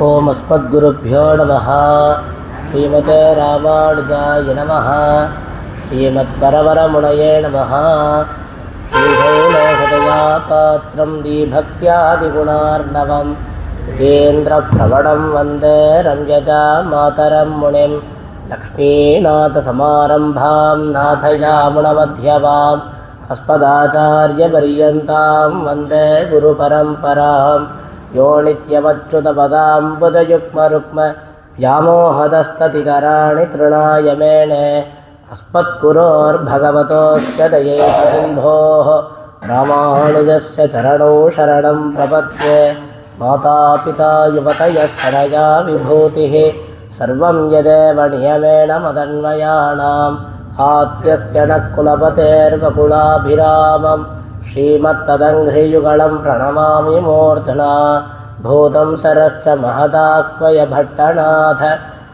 ओम अस्मद्गुरुभ्यो नमः। श्रीमते रामानुजाय नमः। श्रीमद्वरवरमुनये नमः। श्रीशैलेशदयापात्रं दीभक्त्यादिगुणार्णवं जितेन्द्रप्रवणं वन्दे रम्यजामातरं मुनिं लक्ष्मीनाथसमारम्भां नाथयामुनमध्यमाम् अस्मदाचार्यपर्यन्तां वन्दे गुरुपरम्पराम्। यो नित्यमच्युतपदाम्बुजयुग्मरुक्म व्यामोहदस्ततितराणि तृणाय मेने अस्मद्गुरोर्भगवतोऽस्य दयैकसिन्धोः रामानुजस्य चरणौ शरणं प्रपद्ये। मातापिता युवतयस्तनया विभूतिः सर्वं यदेव नियमेन मदन्वयानाम् आद्यस्य नः कुलपतेर्वकुलाभिरामं श्रीमत्तदङ्घ्रियुगलं प्रणमामि मूर्ध्ना। भूतं सरश्च महदाह्वय भट्टनाथ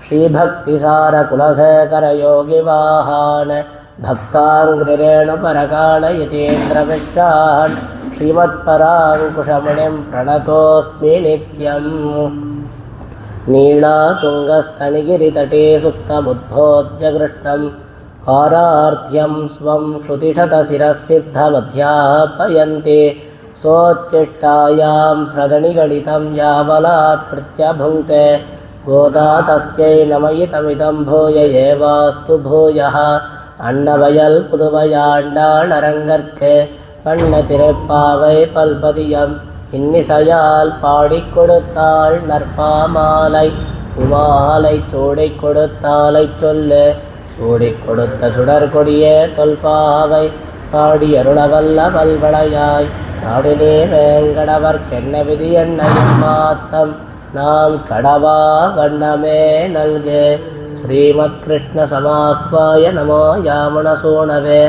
श्रीभक्तिसारकुलशेखरयोगिवाहान् भक्ताङ्घ्रिरेणुपरकालयतीन्द्रमिश्रान् श्रीमत्पराङ्कुशमुनिं प्रणतोऽस्मि नित्यम्। नीलातुङ्गस्तनिगिरितटे सुप्तमुद्बोध्य कृष्णं पारार्थ्यं स्वं श्रुतिशतशिरःसिद्धमध्यापयन्ति सोच्चिष्टायां स्रजनिगणितं यावलात्कृत्य भुङ्क्ते। गोदा तस्यै नमयितमिदं भूय एवास्तु भूयः। अन्नवयल புதுவையாண்டாளரங்கற்கு பண்ணதிருப்பாவை பல்பதியம் இன்னிசையால் பாடிக் கொடுத்தாள் நற்பாமாலை உமாலை சூடிக் கொடுத்தாலை சொல்லு சூடிக் கொடுத்த சுடர்கொடியே தொல்பாவை பாடி அருளவல்ல வல்வளையாய் நாடினே வேங்கடவர்க்கென்ன விதி என்னையும் மாத்தம் நாம் கடவா வண்ணமே நல்கு। श्रीमत्कृष्ण समाह्वाय नमो यामुनसूनवे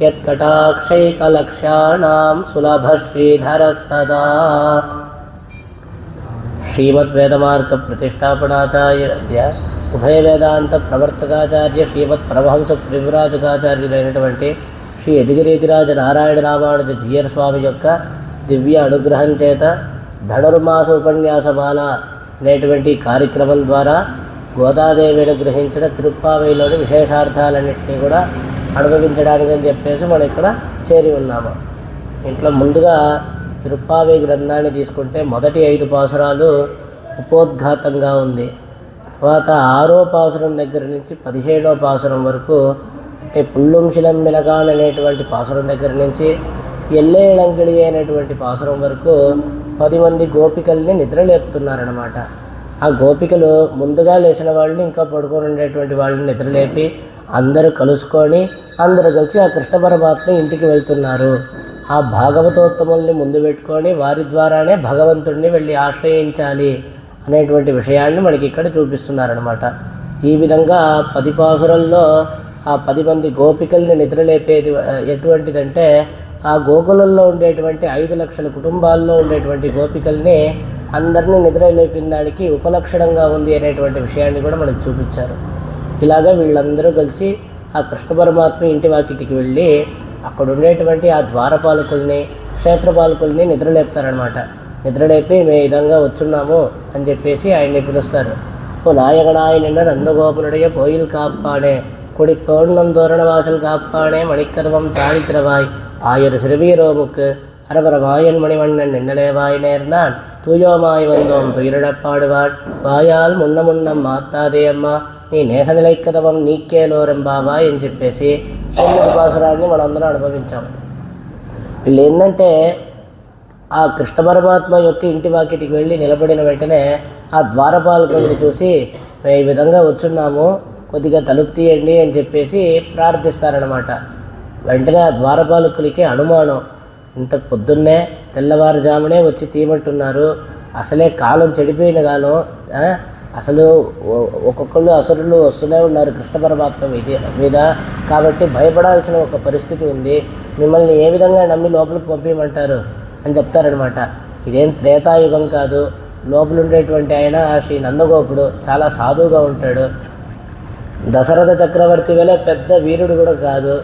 यत्कटाक्षैकलक्ष्याणां सुलभः श्रीधरः सदा। श्रीमद्वेदमार्ग प्रतिष्ठापनाचार्य उभय वेदांत प्रवर्तकाचार्य श्रीमत्परमहंस त्रिपुराजकाचार्युలైనటువంటి శ్రీ యదుగిరీతిరాజ నారాయణ రామానుజ జీయర్ స్వామి యొక్క దివ్య అనుగ్రహం చేత ధనుర్మాస ఉపన్యాసమాల అనేటువంటి కార్యక్రమం ద్వారా గోదాదేవి అనుగ్రహించిన తిరుప్పావైలోని విశేషార్థాలన్నింటినీ కూడా అనుభవించడానికని చెప్పేసి మనం ఇక్కడ చేరి ఉన్నాము. ఇంట్లో ముందుగా తిరుప్పావై గ్రంథాన్ని తీసుకుంటే మొదటి 5 పాసురాలు ఉపోద్ఘాతంగా ఉంది. తర్వాత 6వ పాసురం దగ్గర నుంచి 17వ పాసురం వరకు అంటే పుల్లుం శిలం మిలగాన్ అనేటువంటి పాసురం దగ్గర నుంచి ఎల్లే ఇళంగిడి అనేటువంటి పాసురం వరకు 10 మంది గోపికల్ని నిద్రలేపుతున్నారన్నమాట. ఆ గోపికలు ముందుగా లేచిన వాళ్ళని ఇంకా పడుకొని ఉండేటువంటి వాళ్ళని నిద్రలేపి అందరూ కలుసుకొని అందరూ కలిసి ఆ కృష్ణ పరమాత్మ ఇంటికి వెళ్తున్నారు. ఆ భాగవతోత్తముల్ని ముందు పెట్టుకొని వారి ద్వారానే భగవంతుడిని వెళ్ళి ఆశ్రయించాలి అనేటువంటి విషయాన్ని మనకి ఇక్కడ చూపిస్తున్నారనమాట. ఈ విధంగా 10 పాసురంలో ఆ 10 మంది గోపికల్ని నిద్రలేపేది ఎటువంటిదంటే ఆ గోకులంలో ఉండేటువంటి 5 లక్షల కుటుంబాల్లో ఉండేటువంటి గోపికల్ని అందరినీ నిద్రలేపిన దానికి ఉపలక్షణంగా ఉంది అనేటువంటి విషయాన్ని కూడా మనకు చూపించారు. ఇలాగా వీళ్ళందరూ కలిసి ఆ కృష్ణ పరమాత్మ ఇంటి వాకిటికి వెళ్ళి అక్కడ ఉండేటువంటి ఆ ద్వారపాలకుల్ని క్షేత్రపాలకుల్ని నిద్రలేపుతారనమాట. నిద్రలేపి మేము ఈ విధంగా వచ్చున్నాము అని చెప్పేసి ఆయన్ని పిలుస్తారు. ఓ నాయగనాయ నిన్న నందగోపునుடைய కోయిల్ కాప్పాడే కొడి తోడునందోరణ వాసల్ కాప్పాడే మణిక్కదవం తాళిత్రవాయ్ ஆயர் சிறுவீரோமுக்கு அரபர மாயன் மணிவண்ணன் நின்னலேவாய் நேர்ந்தான் தூயோமாய் வந்தோம் துயிரிடப்பாடுவாள் வாயால் முன்னம் మాత్తాదే అమ్మా నీ నేసనిలైక్కదవం నీకేలోరెంబావా అని చెప్పేసి 9 పాసురాన్ని మనందరం అనుభవించాం. వీళ్ళు ఏంటంటే ఆ కృష్ణ పరమాత్మ యొక్క ఇంటి వాకిటికి వెళ్ళి నిలబడిన వెంటనే ఆ ద్వారపాలకుల్ని చూసి మేము ఈ విధంగా వచ్చున్నాము కొద్దిగా తలుపు తీయండి అని చెప్పేసి ప్రార్థిస్తారనమాట. వెంటనే ఆ ద్వారపాలకులకి అనుమానం, ఇంత పొద్దున్నే తెల్లవారుజామునే వచ్చి తీయమంటున్నారు, అసలే కాలం చెడిపోయిన కాలం, అసలు ఒక్కొక్కళ్ళు అసురులు వస్తూనే ఉన్నారు కృష్ణ పరమాత్మ మీద, కాబట్టి భయపడాల్సిన ఒక పరిస్థితి ఉంది, మిమ్మల్ని ఏ విధంగా నమ్మి లోపలికి పంపించమంటారు అని చెప్తారనమాట. ఇదేం త్రేతాయుగం కాదు, లోపల ఉండేటువంటి ఆయన శ్రీ నందగోపుడు చాలా సాధువుగా ఉంటాడు, దశరథ చక్రవర్తి వలె పెద్ద వీరుడు కూడా కాదు.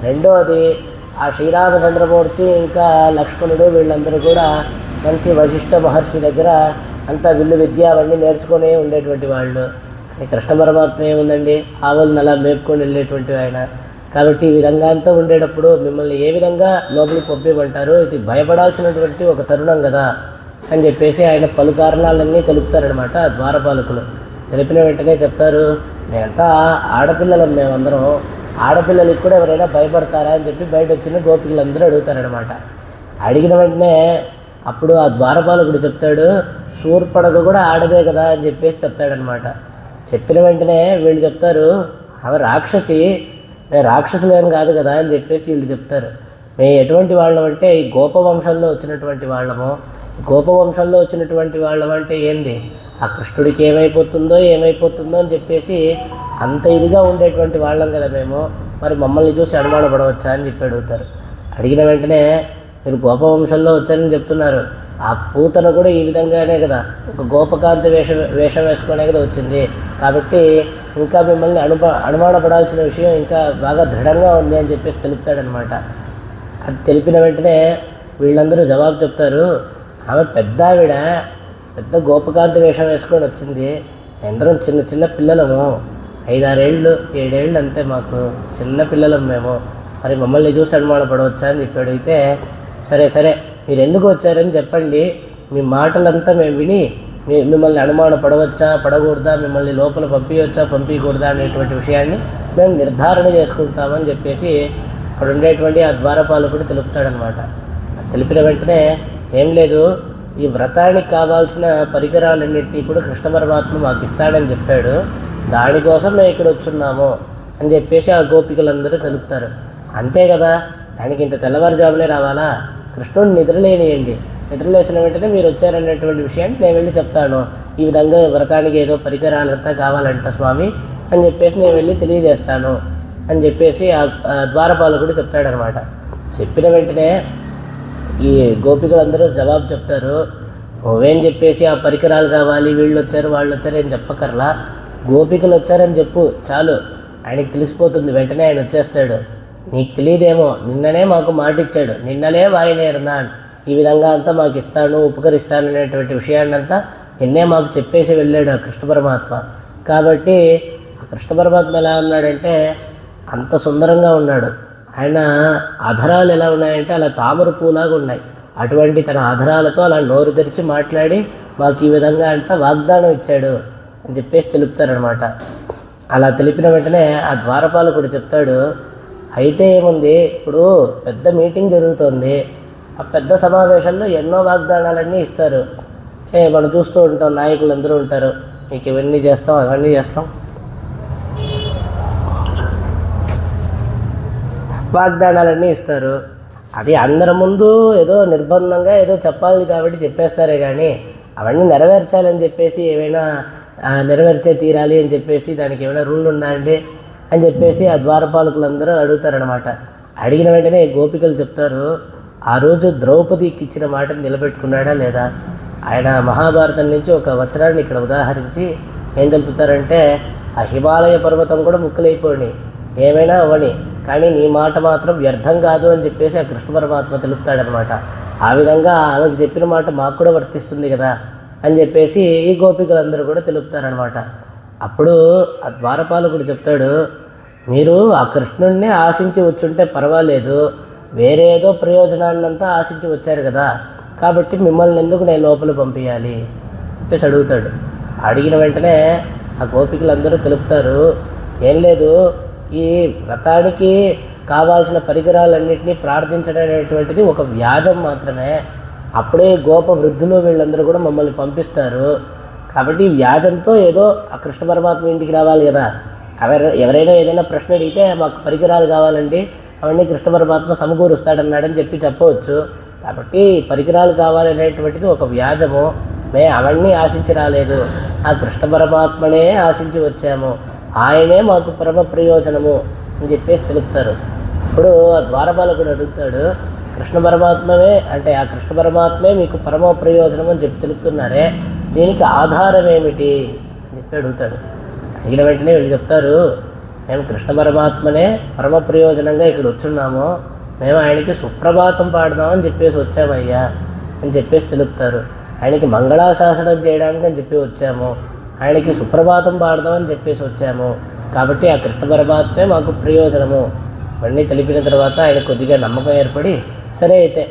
రెండోది ఆ శ్రీరామచంద్రమూర్తి ఇంకా లక్ష్మణుడు వీళ్ళందరూ కూడా మంచి వశిష్ఠ మహర్షి దగ్గర అంతా విల్లు విద్య అవన్నీ నేర్చుకొని ఉండేటువంటి వాళ్ళు. కృష్ణ పరమాత్మ ఏముందండి, ఆవులను అలా మేపుకొని వెళ్ళేటువంటి ఆయన. కాబట్టి ఈ విధంగా అంతా ఉండేటప్పుడు మిమ్మల్ని ఏ విధంగా లోపలికి పంపించమంటారు, ఇది భయపడాల్సినటువంటి ఒక తరుణం కదా అని చెప్పేసి ఆయన పలు కారణాలన్నీ తెలుపుతారనమాట. ద్వారపాలకులు తెలిపిన వెంటనే చెప్తారు, మేమంతా ఆడపిల్లలం, మేమందరం ఆడపిల్లలకి కూడా ఎవరైనా భయపడతారా అని చెప్పి బయట వచ్చిన గోపికలందరూ అడుగుతారనమాట. అడిగిన వెంటనే అప్పుడు ఆ ద్వారపాలకుడు చెప్తాడు, శూర్పణఖ కూడా ఆడదే కదా అని చెప్పేసి చెప్తాడనమాట. చెప్పిన వెంటనే వీళ్ళు చెప్తారు, అవి రాక్షసి, మేము రాక్షసులేం కాదు కదా అని చెప్పేసి వీళ్ళు చెప్తారు. మేము ఎటువంటి వాళ్ళం అంటే ఈ గోపవంశంలో వచ్చినటువంటి వాళ్ళము. గోపవంశంలో వచ్చినటువంటి వాళ్ళం అంటే ఏంది, ఆ కృష్ణుడికి ఏమైపోతుందో అని చెప్పేసి అంత ఇదిగా ఉండేటువంటి వాళ్ళం కదా మేము. మరి మమ్మల్ని చూసి అనుమానపడవచ్చా అని చెప్పి అడుగుతారు. అడిగిన వెంటనే మీరు గోపవంశంలో వచ్చారని చెప్తున్నారు, ఆ పూతన కూడా ఈ విధంగానే కదా, ఒక గోపకాంత వేషం వేసుకునే కదా వచ్చింది. కాబట్టి ఇంకా మిమ్మల్ని అనుమానపడాల్సిన విషయం ఇంకా బాగా దృఢంగా ఉంది అని చెప్పేసి తెలుపుతాడనమాట. అది తెలిపిన వెంటనే వీళ్ళందరూ జవాబు చెప్తారు, ఆమె పెద్ద ఆవిడ, పెద్ద గోపకాంత వేషం వేసుకొని వచ్చింది. అందరం చిన్న చిన్న పిల్లలము, 5-6 ఏళ్ళు 7 ఏళ్ళు అంతే, మాకు చిన్న పిల్లలం మేము. మరి మమ్మల్ని చూసి అనుమానపడవచ్చా అని చెప్పి అడిగితే, సరే మీరు ఎందుకు వచ్చారని చెప్పండి, మీ మాటలంతా మేము విని మిమ్మల్ని అనుమానపడవచ్చా పడకూడదా, మిమ్మల్ని లోపల పంపించకూడదా అనేటువంటి విషయాన్ని మేము నిర్ధారణ చేసుకుంటామని చెప్పేసి అక్కడ ఉండేటువంటి ఆ ద్వారపాలకుడు తెలుపుతాడనమాట. తెలిపిన వెంటనే ఏం లేదు, ఈ వ్రతానికి కావాల్సిన పరికరాలన్నింటినీ కూడా కృష్ణ పరమాత్మ మాకు ఇస్తాడని చెప్పాడు, దానికోసం మేము ఇక్కడ వచ్చున్నాము అని చెప్పేసి ఆ గోపికలందరూ తెలుపుతారు. అంతే కదా, దానికి ఇంత తెల్లవారుజామునే రావాలా, కృష్ణుడిని నిద్రలేనియండి, నిద్రలేసిన వెంటనే మీరు వచ్చారనేటువంటి విషయాన్ని నేను వెళ్ళి చెప్తాను, ఈ విధంగా వ్రతానికి ఏదో పరికరాలంతా కావాలంట స్వామి అని చెప్పేసి నేను వెళ్ళి తెలియజేస్తాను అని చెప్పేసి ఆ ద్వారపాలకుడు చెప్తాడనమాట. చెప్పిన వెంటనే ఈ గోపికలందరూ జవాబు చెప్తారు, నువ్వేం చెప్పేసి ఆ పరికరాలు కావాలి, వీళ్ళు వచ్చారు వాళ్ళు వచ్చారు ఏం చెప్పకర్లా, గోపికలు వచ్చారని చెప్పు చాలు, ఆయనకి తెలిసిపోతుంది, వెంటనే ఆయన వచ్చేస్తాడు. నీకు తెలియదేమో, నిన్ననే మాకు మాట ఇచ్చాడు, నిన్ననే వాయినేరున్నాను, ఈ విధంగా అంతా మాకు ఇస్తాను ఉపకరిస్తాను అనేటువంటి విషయాన్ని అంతా నిన్నే మాకు చెప్పేసి వెళ్ళాడు ఆ కృష్ణ పరమాత్మ. కాబట్టి ఆ కృష్ణ పరమాత్మ ఎలా ఉన్నాడంటే అంత సుందరంగా ఉన్నాడు. ఆయన అధరాలు ఎలా ఉన్నాయంటే అలా తామర పూలాగా ఉన్నాయి. అటువంటి తన అధరాలతో అలా నోరు తెరిచి మాట్లాడి మాకు ఈ విధంగా అంతా వాగ్దానం ఇచ్చాడు అని చెప్పేసి తెలుపుతారనమాట. అలా తెలిపిన వెంటనే ఆ ద్వారపాలకుడు చెప్తాడు, అయితే ఏముంది, ఇప్పుడు పెద్ద మీటింగ్ జరుగుతుంది, ఆ పెద్ద సమావేశంలో ఎన్నో వాగ్దానాలన్నీ ఇస్తారు. మనం చూస్తూ ఉంటాం, నాయకులందరూ ఉంటారు, మీకు ఇవన్నీ చేస్తాం అవన్నీ చేస్తాం, వాగ్దానాలన్నీ ఇస్తారు. అది అందరి ముందు ఏదో నిర్బంధంగా ఏదో చెప్పాలి కాబట్టి చెప్పేస్తారే కానీ అవన్నీ నెరవేర్చాలని చెప్పేసి ఏమైనా నెరవేర్చే తీరాలి అని చెప్పేసి దానికి ఏమైనా రూల్ ఉన్నాయండి అని చెప్పేసి ఆ ద్వారపాలకులందరూ అడుగుతారనమాట. అడిగిన వెంటనే గోపికలు చెప్తారు, ఆ రోజు ద్రౌపదికి ఇచ్చిన మాటను నిలబెట్టుకున్నాడా లేదా. ఆయన మహాభారతం నుంచి ఒక వచనాన్ని ఇక్కడ ఉదాహరించి ఏం తెలుపుతారంటే, ఆ హిమాలయ పర్వతం కూడా ముక్కలైపోయి ఏమైనా అవ్వని, కానీ నీ మాట మాత్రం వ్యర్థం కాదు అని చెప్పేసి ఆ కృష్ణ పరమాత్మ తెలుపుతాడనమాట. ఆ విధంగా ఆమెకు చెప్పిన మాట మాకు కూడా వర్తిస్తుంది కదా అని చెప్పేసి ఈ గోపికలందరూ కూడా తెలుపుతారనమాట. అప్పుడు ఆ ద్వారపాలకుడు చెప్తాడు, మీరు ఆ కృష్ణుడిని ఆశించి వచ్చుంటే పర్వాలేదు, వేరే ఏదో ప్రయోజనాన్నంతా ఆశించి వచ్చారు కదా, కాబట్టి మిమ్మల్ని ఎందుకు నేను లోపల పంపించాలి చెప్పేసి అడుగుతాడు. అడిగిన వెంటనే ఆ గోపికలందరూ తెలుపుతారు, ఏం లేదు, ఈ వ్రతానికి కావాల్సిన పరికరాలన్నింటినీ ప్రార్థించడం అనేటువంటిది ఒక వ్యాజం మాత్రమే. అప్పుడే గోప వృద్ధులు వీళ్ళందరూ కూడా మమ్మల్ని పంపిస్తారు. కాబట్టి వ్యాజంతో ఏదో ఆ కృష్ణ పరమాత్మ ఇంటికి రావాలి కదా, ఎవరైనా ఏదైనా ప్రశ్న అడిగితే మాకు పరికరాలు కావాలండి, అవన్నీ కృష్ణ పరమాత్మ సమకూరుస్తాడన్నాడని చెప్పవచ్చు. కాబట్టి పరికరాలు కావాలనేటువంటిది ఒక వ్యాజము, మేము అవన్నీ ఆశించి రాలేదు, ఆ కృష్ణ పరమాత్మనే ఆశించి వచ్చాము, ఆయనే మాకు పరమ ప్రయోజనము అని చెప్పేసి తెలుపుతారు. ఇప్పుడు ఆ ద్వారపాలకుడు అడుగుతాడు, కృష్ణ పరమాత్మే అంటే ఆ కృష్ణ పరమాత్మే మీకు పరమ ప్రయోజనం అని చెప్పి తెలుపుతున్నారే, దీనికి ఆధారం ఏమిటి అని చెప్పి అడుగుతాడు. అడిగిన వెంటనే వీళ్ళు చెప్తారు, మేము కృష్ణ పరమాత్మనే పరమ ప్రయోజనంగా ఇక్కడ వచ్చున్నాము, మేము ఆయనకి సుప్రభాతం పాడదామని చెప్పేసి వచ్చామయ్యా అని చెప్పేసి తెలుపుతారు. ఆయనకి మంగళాశాసనం చేయడానికి అని చెప్పి వచ్చాము, ఆయనకి సుప్రభాతం పాడదామని చెప్పేసి వచ్చాము, కాబట్టి ఆ కృష్ణ పరమాత్మే మాకు ప్రయోజనము ఇవన్నీ తెలిపిన తర్వాత ఆయన కొద్దిగా నమ్మకం ఏర్పడి, సరే అయితే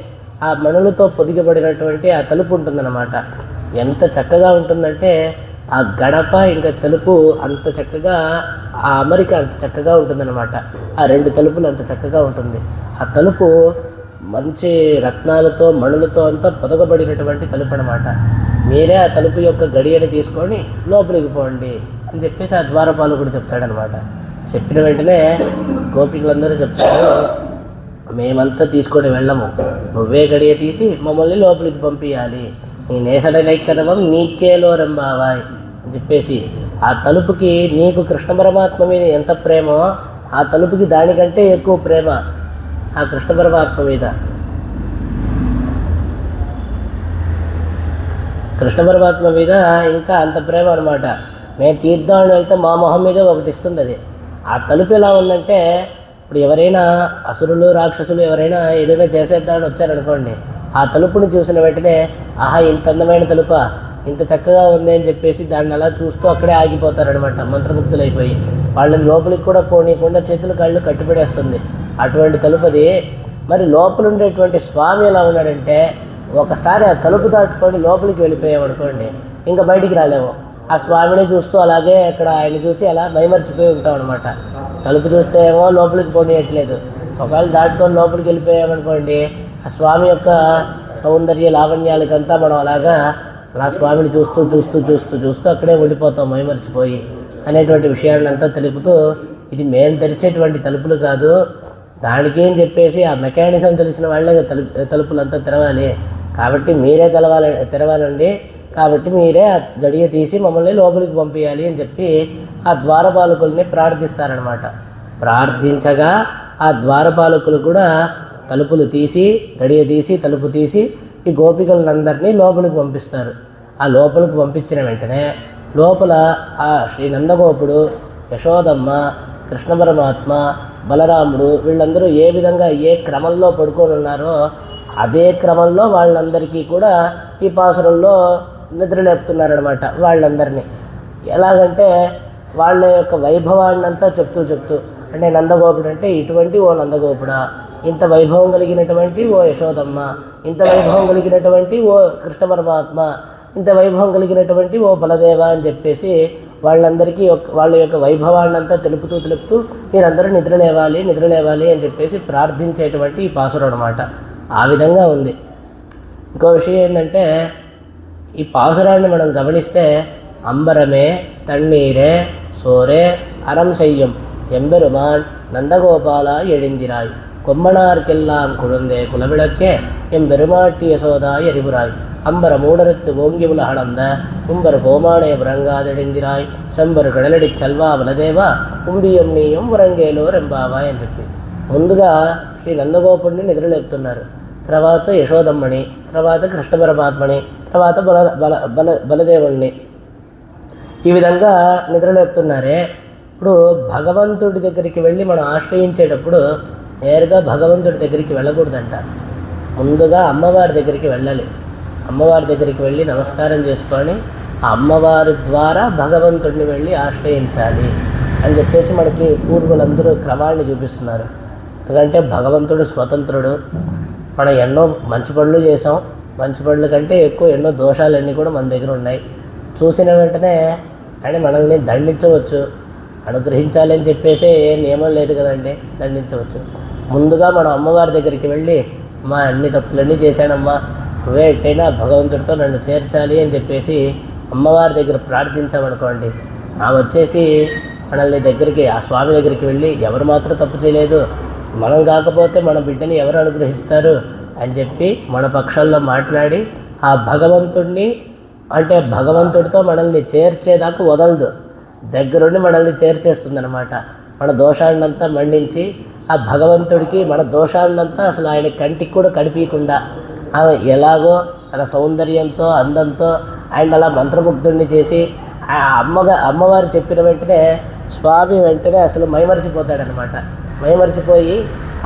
ఆ మణులతో పొదిగబడినటువంటి ఆ తలుపు ఉంటుందన్నమాట. ఎంత చక్కగా ఉంటుందంటే ఆ గడప ఇంకా తలుపు అంత చక్కగా, ఆ అమరిక అంత చక్కగా ఉంటుందన్నమాట. ఆ రెండు తలుపులు అంత చక్కగా ఉంటుంది. ఆ తలుపు మంచి రత్నాలతో మణులతో అంతా పొదగబడినటువంటి తలుపు అనమాట. మీరే ఆ తలుపు యొక్క గడియని తీసుకొని లోపలికి పోండి అని చెప్పేసి ఆ ద్వారపాలకుడు చెప్తాడనమాట. చెప్పిన వెంటనే గోపికలందరూ చెప్తారు, మేమంతా తీసుకొని వెళ్ళము, నువ్వే గడియ తీసి మమ్మల్ని లోపలికి పంపించాలి, నీ నేసడలైక్కదవం నీకేలో రంబావాయ్ అని చెప్పేసి ఆ తలుపుకి నీకు కృష్ణ పరమాత్మ మీద ఎంత ప్రేమో ఆ తలుపుకి దానికంటే ఎక్కువ ప్రేమ ఆ కృష్ణ పరమాత్మ మీద. కృష్ణ పరమాత్మ మీద ఇంకా అంత ప్రేమ అనమాట. మేము తీర్థం వెళ్తే మా మొహం మీదే ఒకటి ఇస్తుంది అది. ఆ తలుపు ఎలా ఉందంటే, ఇప్పుడు ఎవరైనా అసురులు రాక్షసులు ఎవరైనా ఏదైనా చేసేద్దామని వచ్చారనుకోండి, ఆ తలుపుని చూసిన వెంటనే ఆహా ఇంత అందమైన తలుపా, ఇంత చక్కగా ఉంది అని చెప్పేసి దాన్ని అలా చూస్తూ అక్కడే ఆగిపోతారనమాట, మంత్రముగ్ధులైపోయి. వాళ్ళని లోపలికి కూడా పోనీయకుండా చేతులు కాళ్ళు కట్టిపడేస్తుంది అటువంటి తలుపు అది. మరి లోపల ఉండేటువంటి స్వామి ఎలా ఉన్నాడంటే, ఒకసారి ఆ తలుపు దాటుకొని లోపలికి వెళ్ళిపోయామనుకోండి ఇంకా బయటికి రాలేము. ఆ స్వామిని చూస్తూ అలాగే అక్కడ ఆయన చూసి అలా మైమర్చిపోయి ఉంటాం అనమాట. తలుపు చూస్తే ఏమో లోపలికి పోనీయట్లేదు, ఒకవేళ దాటుకొని లోపలికి వెళ్ళిపోయామనుకోండి ఆ స్వామి యొక్క సౌందర్య లావణ్యాలకంతా మనం అలాగా అలా స్వామిని చూస్తూ చూస్తూ చూస్తూ చూస్తూ అక్కడే ఉండిపోతాం మైమర్చిపోయి అనేటువంటి విషయాన్ని అంతా తెలుపుతూ, ఇది మేము తెరిచేటువంటి తలుపులు కాదు, దానికేం చెప్పేసి ఆ మెకానిజం తెలిసిన వాళ్ళే తలుపులంతా తెరవాలి, కాబట్టి మీరే తెరవాలండి, కాబట్టి మీరే ఆ గడియ తీసి మమ్మల్ని లోపలికి పంపించాలి అని చెప్పి ఆ ద్వారపాలకుల్ని ప్రార్థిస్తారనమాట. ప్రార్థించగా ఆ ద్వారపాలకులు కూడా తలుపులు తీసి గడియ తీసి తలుపు తీసి ఈ గోపికలందరినీ లోపలికి పంపిస్తారు. ఆ లోపలికి పంపించిన వెంటనే లోపల ఆ శ్రీ నందగోపుడు, యశోదమ్మ, కృష్ణ పరమాత్మ, బలరాముడు వీళ్ళందరూ ఏ విధంగా ఏ క్రమంలో పడుకొని ఉన్నారో అదే క్రమంలో వాళ్ళందరికీ కూడా ఈ పాసురంలో నిద్రలేపుతున్నారనమాట. వాళ్ళందరినీ ఎలాగంటే వాళ్ళ యొక్క వైభవాన్ని అంతా చెప్తూ అంటే నందగోపుడు అంటే ఇటువంటి ఓ నందగోపుడా, ఇంత వైభవం కలిగినటువంటి ఓ యశోదమ్మ, ఇంత వైభవం కలిగినటువంటి ఓ కృష్ణ పరమాత్మ, ఇంత వైభవం కలిగినటువంటి ఓ బలదేవ అని చెప్పేసి వాళ్ళందరికీ వాళ్ళ యొక్క వైభవాన్ని అంతా తెలుపుతూ మీరందరూ నిద్రలేవాలి అని చెప్పేసి ప్రార్థించేటువంటి ఈ పాసురం అనమాట. ఆ విధంగా ఉంది. ఇంకో విషయం ఏంటంటే, ఈ పాసురాన్ని మనం గమనిస్తే అంబరమే తన్నీరే సోరే అరం செய்யும் எம்பெருமான் நந்தகோபால எழுந்திராய் கொம்பனார்க்கெல்லாம் குழந்தே குலவிளக்கே எம்பெருமாட்டி யசோதாய் எரிபுராய் அம்பர மூடரத்து ஓங்கி உலகளந்த உம்பர் கோமானே உறங்காதெழுந்திராய் செம்பர் கடலடி చల్వా బలదేవా ఉంబియం నీయం ఉరంగేలో రెంబావాయ్ అని చెప్పి ముందుగా శ్రీ నందగోపుడిని నిద్రలేపుతున్నారు, తర్వాత యశోదమ్మని, తర్వాత కృష్ణ పరమాత్మని, తర్వాత బలదేవుణ్ణి ఈ విధంగా నిద్రలేపుతున్నారే. ఇప్పుడు భగవంతుడి దగ్గరికి వెళ్ళి మనం ఆశ్రయించేటప్పుడు నేరుగా భగవంతుడి దగ్గరికి వెళ్ళకూడదంట, ముందుగా అమ్మవారి దగ్గరికి వెళ్ళాలి. అమ్మవారి దగ్గరికి వెళ్ళి నమస్కారం చేసుకొని ఆ అమ్మవారి ద్వారా భగవంతుడిని వెళ్ళి ఆశ్రయించాలి అని చెప్పేసి మనకి పూర్వులందరూ క్రమాన్ని చూపిస్తున్నారు. ఎందుకంటే భగవంతుడు స్వతంత్రుడు, మనం ఎన్నో మంచి పనులు చేసాం, మంచి పనుల కంటే ఎక్కువ ఎన్నో దోషాలన్నీ కూడా మన దగ్గర ఉన్నాయి. చూసిన వెంటనే ఆయన మనల్ని దండించవచ్చు, అనుగ్రహించాలి అని చెప్పేసి ఏ నియమం లేదు కదండి, దండించవచ్చు. ముందుగా మనం అమ్మవారి దగ్గరికి వెళ్ళి మా అన్ని తప్పులన్నీ చేశానమ్మా, నువ్వే ఎట్టయినా భగవంతుడితో నన్ను చేర్చాలి అని చెప్పేసి అమ్మవారి దగ్గర ప్రార్థించామనుకోండి, ఆమె వచ్చేసి మనల్ని దగ్గరికి ఆ స్వామి దగ్గరికి వెళ్ళి ఎవరు మాత్రం తప్పు చేయలేదు, మనం కాకపోతే మన బిడ్డని ఎవరు అనుగ్రహిస్తారు అని చెప్పి మన పక్షంలో మాట్లాడి ఆ భగవంతుడిని అంటే భగవంతుడితో మనల్ని చేర్చేదాకా వదలదు, దగ్గరుండి మనల్ని చేర్చేస్తుందన్నమాట. మన దోషాలనంతా మండించి ఆ భగవంతుడికి మన దోషాలనంతా అసలు ఆయన కంటికి కూడా కనిపించకుండా ఆమె ఎలాగో తన సౌందర్యంతో అందంతో ఆయన అలా మంత్రముగ్ధుడిని చేసి ఆ అమ్మవారు చెప్పిన వెంటనే స్వామి వెంటనే అసలు మైమరిచిపోతాడనమాట. మైమరిచిపోయి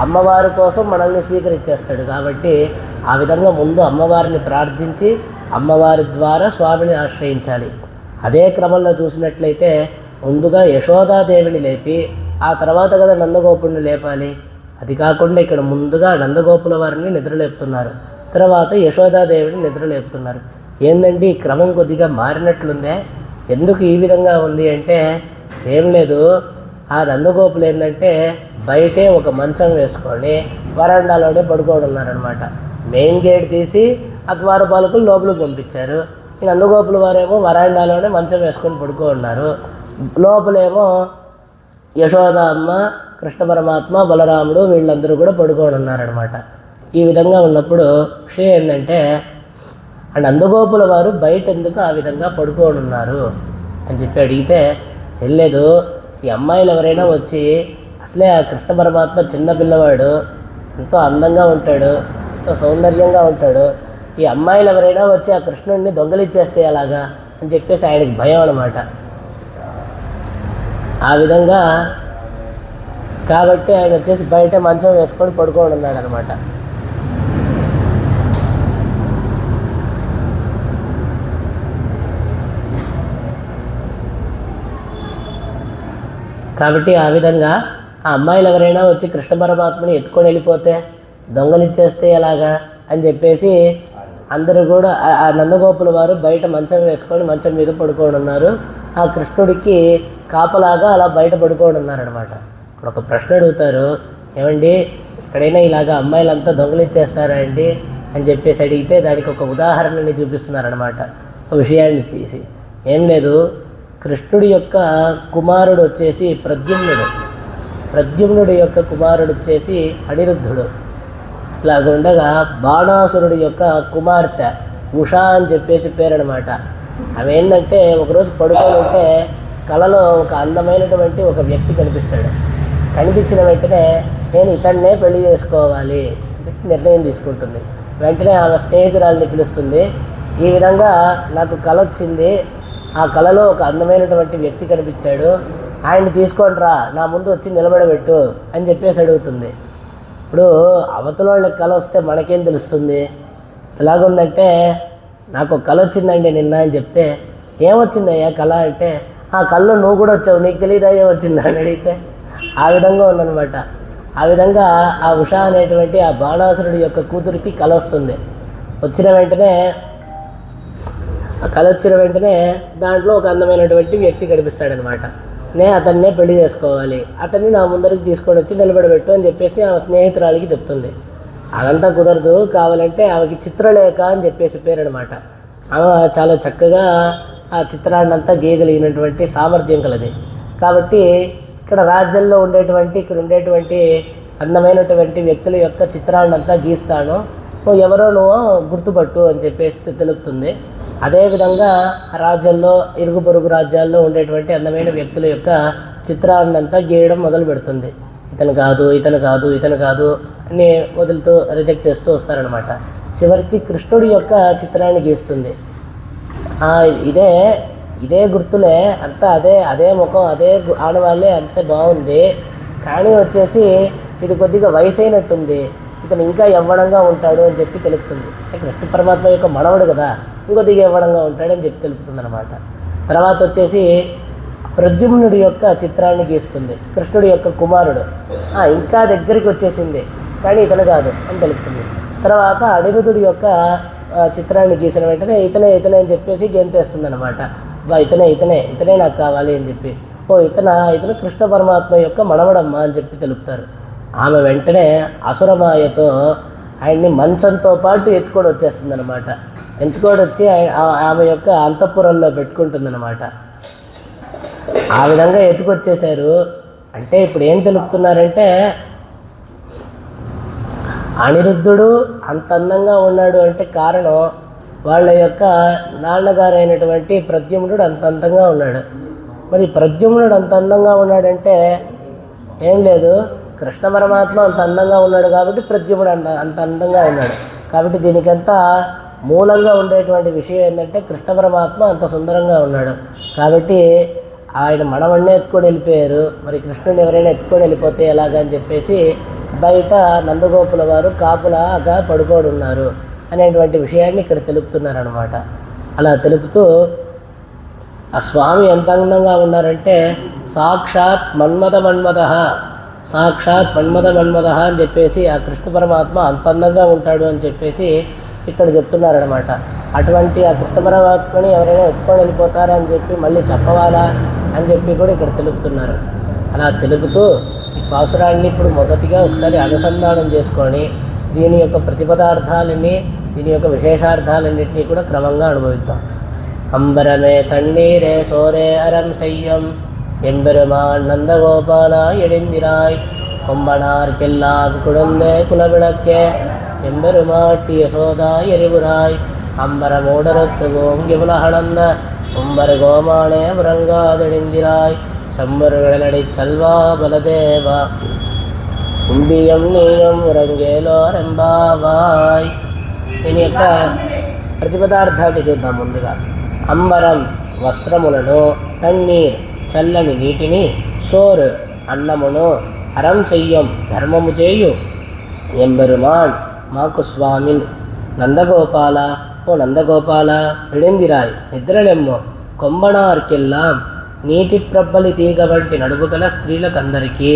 అమ్మవారి కోసం మనల్ని స్వీకరించేస్తాడు. కాబట్టి ఆ విధంగా ముందు అమ్మవారిని ప్రార్థించి అమ్మవారి ద్వారా స్వామిని ఆశ్రయించాలి. అదే క్రమంలో చూసినట్లయితే ముందుగా యశోదాదేవిని లేపి ఆ తర్వాత కదా నందగోపుడిని లేపాలి. అది కాకుండా ఇక్కడ ముందుగా నందగోపుల వారిని నిద్రలేపుతున్నారు, తర్వాత యశోదాదేవిని నిద్రలేపుతున్నారు. ఏందండి ఈ క్రమం కొద్దిగా మారినట్లుందే, ఎందుకు ఈ విధంగా ఉంది అంటే ఏం లేదు, ఆ నందగోపులు ఏంటంటే బయటే ఒక మంచం వేసుకొని వరండాలోనే పడుకోవడం ఉన్నారనమాట. మెయిన్ గేట్ తీసి ఆ ద్వారపాలకులు లోపలికి పంపించారు. ఈ నందగోపుల వారేమో వరండాలోనే మంచం వేసుకొని పడుకో ఉన్నారు. లోపలేమో యశోద అమ్మ, కృష్ణ పరమాత్మ, బలరాముడు వీళ్ళందరూ కూడా పడుకొని ఉన్నారనమాట. ఈ విధంగా ఉన్నప్పుడు విషయం ఏంటంటే ఆ నందగోపుల వారు బయట ఎందుకు ఆ విధంగా పడుకొని ఉన్నారు అని చెప్పి అడిగితే వెళ్ళలేదు. ఈ అమ్మాయిలు ఎవరైనా వచ్చి అసలే ఆ కృష్ణ పరమాత్మ చిన్న పిల్లవాడు, ఎంతో అందంగా ఉంటాడు, ఎంతో సౌందర్యంగా ఉంటాడు, ఈ అమ్మాయిలు ఎవరైనా వచ్చి ఆ కృష్ణుడిని దొంగలిచ్చేస్తే అలాగా అని చెప్పేసి ఆయనకి భయం అనమాట. ఆ విధంగా కాబట్టి ఆయన వచ్చేసి బయట మంచం వేసుకొని పడుకొని ఉన్నాడు అనమాట. కాబట్టి ఆ విధంగా ఆ అమ్మాయిలు ఎవరైనా వచ్చి కృష్ణ పరమాత్మని ఎత్తుకొని వెళ్ళిపోతే దొంగలిచ్చేస్తే ఎలాగా అని చెప్పేసి అందరూ కూడా ఆ నందగోపుల వారు బయట మంచం వేసుకొని మంచం మీద పడుకొని ఉన్నారు. ఆ కృష్ణుడికి కాపలాగా అలా బయట పడుకొని ఉన్నారనమాట. ఇప్పుడు ఒక ప్రశ్న అడుగుతారు, ఏమండి ఎక్కడైనా ఇలాగా అమ్మాయిలంతా దొంగలిచ్చేస్తారా అండి అని చెప్పేసి అడిగితే దానికి ఒక ఉదాహరణని చూపిస్తున్నారనమాట. ఒక విషయాన్ని తీసి ఏం లేదు, కృష్ణుడి యొక్క కుమారుడు వచ్చేసి ప్రద్యుమ్నుడి యొక్క కుమారుడు వచ్చేసి అనిరుద్ధుడు. ఇలాగుండగా బాణాసురుడి యొక్క కుమార్తె ఉషా అని చెప్పేసి పేరు అనమాట. ఆమె ఏంటంటే ఒకరోజు పడుకొని ఉంటే కలలో ఒక అందమైనటువంటి ఒక వ్యక్తి కనిపిస్తాడు. కనిపించిన వెంటనే నేను ఇతన్నే పెళ్లి చేసుకోవాలి అని చెప్పి నిర్ణయం తీసుకుంటుంది. వెంటనే ఆమె స్నేహితురాలిని పిలుస్తుంది. ఈ విధంగా నాకు కల వచ్చింది, ఆ కళలో ఒక అందమైనటువంటి వ్యక్తి కనిపించాడు, ఆయన్ని తీసుకొని రా, నా ముందు వచ్చి నిలబడబెట్టు అని చెప్పేసి అడుగుతుంది. ఇప్పుడు అవతల వాళ్ళకి కళ వస్తే మనకేం తెలుస్తుంది? ఎలాగుందంటే నాకు ఒక కళ వచ్చిందండి నిన్న అని చెప్తే ఏమొచ్చిందయ్యా కళ అంటే ఆ కళలో నువ్వు కూడా వచ్చావు, నీకు తెలియదా ఏమొచ్చిందా అని అడిగితే ఆ విధంగా ఉందన్నమాట. ఆ విధంగా ఆ ఉషా అనేటువంటి ఆ బాణాసురుడి యొక్క కూతురికి కళ వస్తుంది. వచ్చిన వెంటనే దాంట్లో ఒక అందమైనటువంటి వ్యక్తి కనిపిస్తాడనమాట. అతన్నే పెళ్లి చేసుకోవాలి, అతన్ని నా ముందరికి తీసుకొని వచ్చి నిలబెడబెట్టు అని చెప్పేసి ఆమె స్నేహితురాలికి చెప్తుంది. అదంతా కుదరదు, కావాలంటే ఆమెకి చిత్రలేఖ అని చెప్పేసి పేరు అనమాట. ఆమె చాలా చక్కగా ఆ చిత్రాన్ని అంతా గీయగలిగినటువంటి సామర్థ్యం కలది. కాబట్టి ఇక్కడ రాజ్యంలో ఇక్కడ ఉండేటువంటి అందమైనటువంటి వ్యక్తుల యొక్క చిత్రాన్ని అంతా గీస్తాను, నువ్వు ఎవరో నువ్వు గుర్తుపట్టు అని చెప్పేసి తెలుపుతుంది. అదేవిధంగా రాజ్యాల్లో ఇరుగు పొరుగు రాజ్యాల్లో ఉండేటువంటి అందమైన వ్యక్తుల యొక్క చిత్రాన్ని అంతా గీయడం మొదలు పెడుతుంది. ఇతను కాదు అని వదులుతూ రిజెక్ట్ చేస్తూ వస్తారనమాట. చివరికి కృష్ణుడి యొక్క చిత్రాన్ని గీస్తుంది. ఇదే గుర్తులే అంతా, అదే ముఖం, అదే ఆడవాళ్ళే, అంతే బాగుంది, కానీ వచ్చేసి ఇది కొద్దిగా వయసు అయినట్టుంది, ఇతను ఇంకా యవ్వనంగా ఉంటాడు అని చెప్పి తెలుపుతుంది. కృష్ణ పరమాత్మ యొక్క మనవడు కదా, ఇంకొద్దిగా యవ్వనంగా ఉంటాడని చెప్పి తెలుపుతుంది అనమాట. తర్వాత వచ్చేసి ప్రద్యుమ్నుడి యొక్క చిత్రాన్ని గీస్తుంది, కృష్ణుడి యొక్క కుమారుడు, ఇంకా దగ్గరికి వచ్చేసింది కానీ ఇతను కాదు అని తెలుపుతుంది. తర్వాత అనిరుద్ధుడి యొక్క చిత్రాన్ని గీసిన వెంటనే ఇతనే అని చెప్పేసి గెంతేస్తుంది అనమాట. ఇతనే నాకు కావాలి అని చెప్పి, ఇతను కృష్ణ పరమాత్మ యొక్క మనవడమ్మ అని చెప్పి తెలుపుతారు. ఆమె వెంటనే అసురమాయతో ఆయన్ని మంచంతో పాటు ఎత్తుకొని వచ్చేస్తుంది అనమాట. ఎంచుకొని వచ్చి ఆమె యొక్క అంతఃపురంలో పెట్టుకుంటుందన్నమాట. ఆ విధంగా ఎత్తుకొచ్చేశారు. అంటే ఇప్పుడు ఏం తెలుపుతున్నారంటే అనిరుద్ధుడు అంత అందంగా ఉన్నాడు అంటే కారణం వాళ్ళ యొక్క నాన్నగారు అయినటువంటి ప్రద్యుమ్నుడు అంత అందంగా ఉన్నాడు. మరి ప్రద్యుమ్నుడు అంత అందంగా ఉన్నాడంటే ఏం లేదు, కృష్ణ పరమాత్మ అంత అందంగా ఉన్నాడు కాబట్టి ప్రద్యుమ్నుడు అంత అందంగా ఉన్నాడు. కాబట్టి దీనికంతా మూలంగా ఉండేటువంటి విషయం ఏంటంటే కృష్ణ పరమాత్మ అంత సుందరంగా ఉన్నాడు కాబట్టి ఆయన మనవన్నే ఎత్తుకొని వెళ్ళిపోయారు. మరి కృష్ణుడిని ఎవరైనా ఎత్తుకొని వెళ్ళిపోతే ఎలాగని చెప్పేసి బయట నందగోపుల వారు కాపులాగా పడుకోడు ఉన్నారు అనేటువంటి విషయాన్ని ఇక్కడ తెలుపుతున్నారనమాట. అలా తెలుపుతూ ఆ స్వామి ఎంత అందంగా ఉన్నారంటే సాక్షాత్ మన్మథ అని చెప్పేసి ఆ కృష్ణ పరమాత్మ అంత అందంగా ఉంటాడు అని చెప్పేసి ఇక్కడ చెప్తున్నారనమాట. అటువంటి ఆ కృష్ణ పరమాత్మని ఎవరైనా ఎత్తుకొని వెళ్ళిపోతారని చెప్పి మళ్ళీ చెప్పవాలా అని చెప్పి కూడా ఇక్కడ తెలుపుతున్నారు. అలా తెలుపుతూ ఈ పాసురాన్ని ఇప్పుడు మొదటిగా ఒకసారి అనుసంధానం చేసుకొని దీని యొక్క ప్రతిపదార్థాలని దీని యొక్క విశేషార్థాలన్నింటినీ కూడా క్రమంగా అనుభవిద్దాం. అంబరమే తన్నీరే సోరే అరం సయ్యం எம்பெருமான் நந்தகோபாலா எழிந்திராய் கொம்பனார்க்கெல்லாம் குழந்தை குலவிளக்கே எம்பெருமாட்டி யசோதா எரிபுராய் அம்பரமூடறுத்து ஓங்கி உலகளந்த உம்பர் கோமானே உறங்காதெழிந்திராய் செம்பொருளடி செல்வா பலதேவா உம்பியம் நீயும் ఉరంగేలోరెంబావాయ్. దీని యొక్క ప్రతిపదార్థాన్ని చూద్దాం. ముందుగా అంబరం వస్త్రములను, తన్నీర్ చల్లని నీటిని, సోరు అన్నమును, అరం చెయ్యం ధర్మము చేయు, ఎంబెరుమాన్ మాకు స్వామిన్, నందగోపాల ఓ నందగోపాల విడిందిరాయ్ నిద్రలెమ్మో, కొంబణార్కెల్లాం నీటి ప్రబ్బలి తీగ వంటి నడుపు గల స్త్రీలకందరికీ,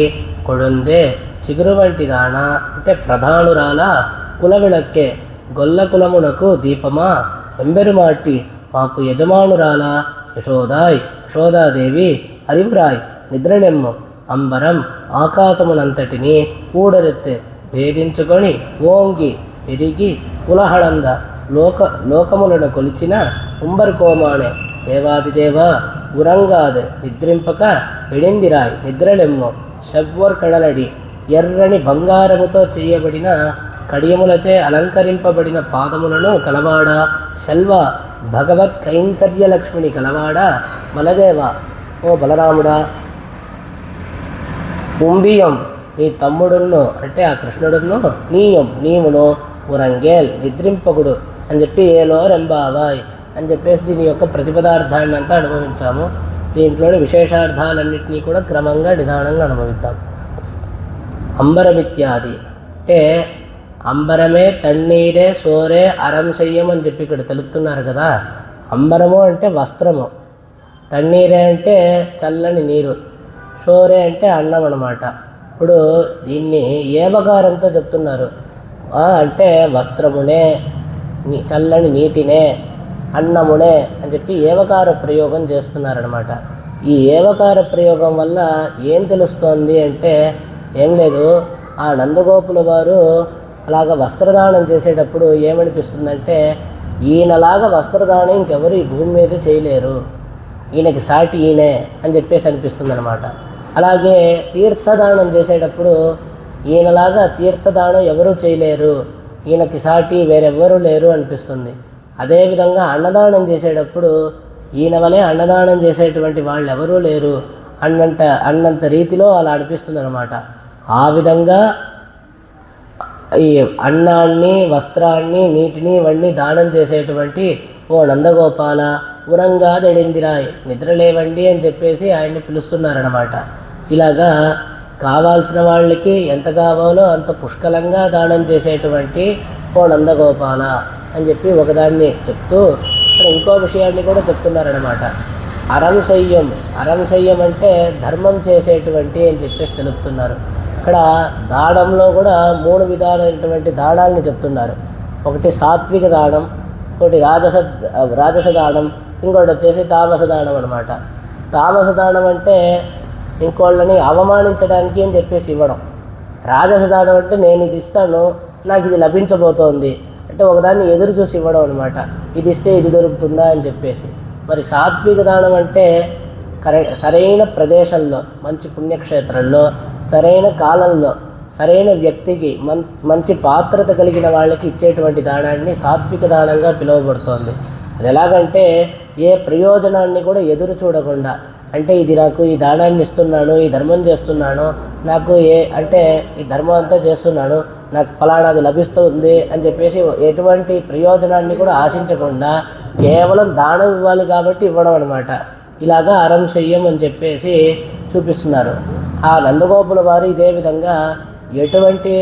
కొడుందే చిగురు వంటి దాన అంటే ప్రధానురాల, కులవిళక్కే గొల్ల కులమునకు దీపమా, ఎంబెరుమాటి మాకు యజమానురాల యశోదాదేవి అరివురాయ్ నిద్రనెమ్ము, అంబరం ఆకాశమునంతటిని ఊడరెత్తే భేదించుకొని ఓంగి పెరిగి కులహళంద లోకములను కొలిచిన ఉంబర్కోమాణె దేవాదిదేవ ఉరంగాద్ నిద్రింపక విడిందిరాయ్ నిద్రలెమ్ము, శవ్వర్ కడలడి ఎర్రని బంగారముతో చేయబడిన కడియములచే అలంకరింపబడిన పాదములను కలవాడ, శల్వ భగవత్ కైంకర్య లక్ష్మిని కలవాడ, బలదేవ ఓ బలరాముడా, కుంభియం నీ తమ్ముడును అంటే ఆ కృష్ణుడును, నీవును ఉరంగేల్ నిద్రింపకుడు అని చెప్పి ఏలో రెంబావాయ్ అని చెప్పేసి దీని యొక్క ప్రతిపదార్థాన్ని అంతా అనుభవించాము. దీంట్లోని విశేషార్థాలన్నింటినీ కూడా క్రమంగా నిదానంగా అనుభవిద్దాం. అంబరమిత్యాది అంటే అంబరమే తన్నీరే సోరే అరం శయ్యం అని చెప్పి ఇక్కడ తెలుపుతున్నారు కదా. అంబరము అంటే వస్త్రము, తన్నీరే అంటే చల్లని నీరు, సోరే అంటే అన్నం అన్నమాట. ఇప్పుడు దీన్ని ఏవగారంతో చెప్తున్నారు. అంటే వస్త్రమునే, చల్లని నీటినే, అన్నమునే అని చెప్పి ఏవకార ప్రయోగం చేస్తున్నారనమాట. ఈ ఏవకార ప్రయోగం వల్ల ఏం తెలుస్తోంది అంటే ఏం లేదు, ఆ నందగోపుల వారు అలాగ వస్త్రదానం చేసేటప్పుడు ఏమనిపిస్తుందంటే ఈయనలాగా వస్త్రదానం ఇంకెవరు ఈ భూమి మీద చేయలేరు, ఈయనకి సాటి ఈయనే అని చెప్పేసి అనిపిస్తుంది అనమాట. అలాగే తీర్థదానం చేసేటప్పుడు ఈయనలాగా తీర్థదానం ఎవరూ చేయలేరు, ఈయనకి సాటి వేరెవ్వరూ లేరు అనిపిస్తుంది. అదేవిధంగా అన్నదానం చేసేటప్పుడు ఈయన వలె అన్నదానం చేసేటువంటి వాళ్ళు ఎవరూ లేరు అన్నంత రీతిలో అలా అనిపిస్తుంది అనమాట. ఆ విధంగా ఈ అన్నాన్ని, వస్త్రాన్ని, నీటిని ఇవన్నీ దానం చేసేటువంటి ఓ నందగోపాల ఉరంగాదెడిందిరాయ్ నిద్రలేవండి అని చెప్పేసి ఆయన్ని పిలుస్తున్నారనమాట. ఇలాగా కావాల్సిన వాళ్ళకి ఎంత కావాలో అంత పుష్కలంగా దానం చేసేటువంటి ఓ నందగోపాల అని చెప్పి ఒకదాన్ని చెప్తూ ఇక్కడ ఇంకో విషయాన్ని కూడా చెప్తున్నారనమాట. అరంశయ్యం అంటే ధర్మం చేసేటువంటి అని చెప్పేసి తెలుపుతున్నారు. ఇక్కడ దానంలో కూడా 3 విధాలైనటువంటి దానాలని చెప్తున్నారు. ఒకటి సాత్విక దానం, ఒకటి రాజస దానం, ఇంకోటి వచ్చేసి తామస దానం అనమాట. తామస దానం అంటే ఇంకోళ్ళని అవమానించడానికి అని చెప్పేసి ఇవ్వడం. రాజస దానం అంటే నేను ఇది ఇస్తాను, నాకు ఇది లభించబోతోంది అంటే ఒకదాన్ని ఎదురు చూసి ఇవ్వడం అనమాట. ఇది ఇస్తే ఇది దొరుకుతుందా అని చెప్పేసి. మరి సాత్విక దానం అంటే సరైన ప్రదేశంలో, మంచి పుణ్యక్షేత్రంలో, సరైన కాలంలో, సరైన వ్యక్తికి, మంచి పాత్రత కలిగిన వాళ్ళకి ఇచ్చేటువంటి దానాన్ని సాత్విక దానంగా పిలువబడుతోంది. అది ఎలాగంటే ఏ ప్రయోజనాన్ని కూడా ఎదురు చూడకుండా, అంటే ఇది నాకు ఈ దానాన్ని ఇస్తున్నాను, ఈ ధర్మం చేస్తున్నాను, నాకు ఈ ధర్మం అంతా చేస్తున్నాను, నాకు ఫలానాది లభిస్తుంది అని చెప్పేసి ఎటువంటి ప్రయోజనాన్ని కూడా ఆశించకుండా కేవలం దానం ఇవ్వాలి కాబట్టి ఇవ్వడం అనమాట. ఇలాగా అరంశయ్యం అని చెప్పేసి చూపిస్తున్నారు. ఆ నందగోపుల వారు ఇదే విధంగా ఎటువంటి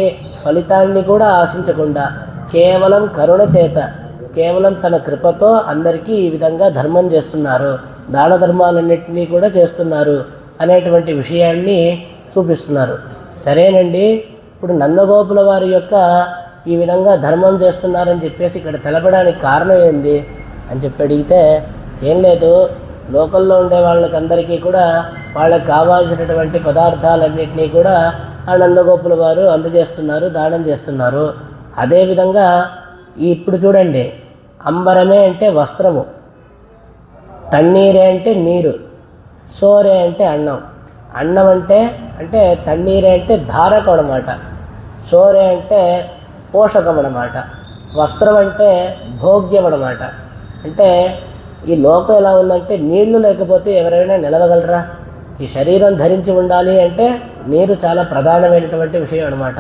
ఫలితాన్ని కూడా ఆశించకుండా కేవలం కరుణ చేత, కేవలం తన కృపతో అందరికీ ఈ విధంగా ధర్మం చేస్తున్నారు, దాన ధర్మాలన్నింటినీ కూడా చేస్తున్నారు అనేటువంటి విషయాన్ని చూపిస్తున్నారు. సరేనండి, ఇప్పుడు నందగోపుల వారి యొక్క ఈ విధంగా ధర్మం చేస్తున్నారని చెప్పేసి ఇక్కడ తెలపడానికి కారణం ఏంది అని చెప్పి అడిగితే, ఏం లేదు, లోకల్లో ఉండే వాళ్ళకందరికీ కూడా వాళ్ళకి కావాల్సినటువంటి పదార్థాలన్నింటినీ కూడా ఆ నందగోపుల వారు అందజేస్తున్నారు, దానం చేస్తున్నారు. అదేవిధంగా ఇప్పుడు చూడండి, అంబరమే అంటే వస్త్రము, తన్నీరే అంటే నీరు, సోరే అంటే అన్నం. అన్నం అంటే తన్నీరే అంటే ధారకం అన్నమాట, సోరే అంటే పోషకం అన్నమాట, వస్త్రం అంటే భోగ్యం అన్నమాట. అంటే ఈ లోకం ఎలా ఉందంటే, నీళ్లు లేకపోతే ఎవరైనా నిలవగలరా? ఈ శరీరం ధరించి ఉండాలి అంటే నీరు చాలా ప్రధానమైనటువంటి విషయం అన్నమాట.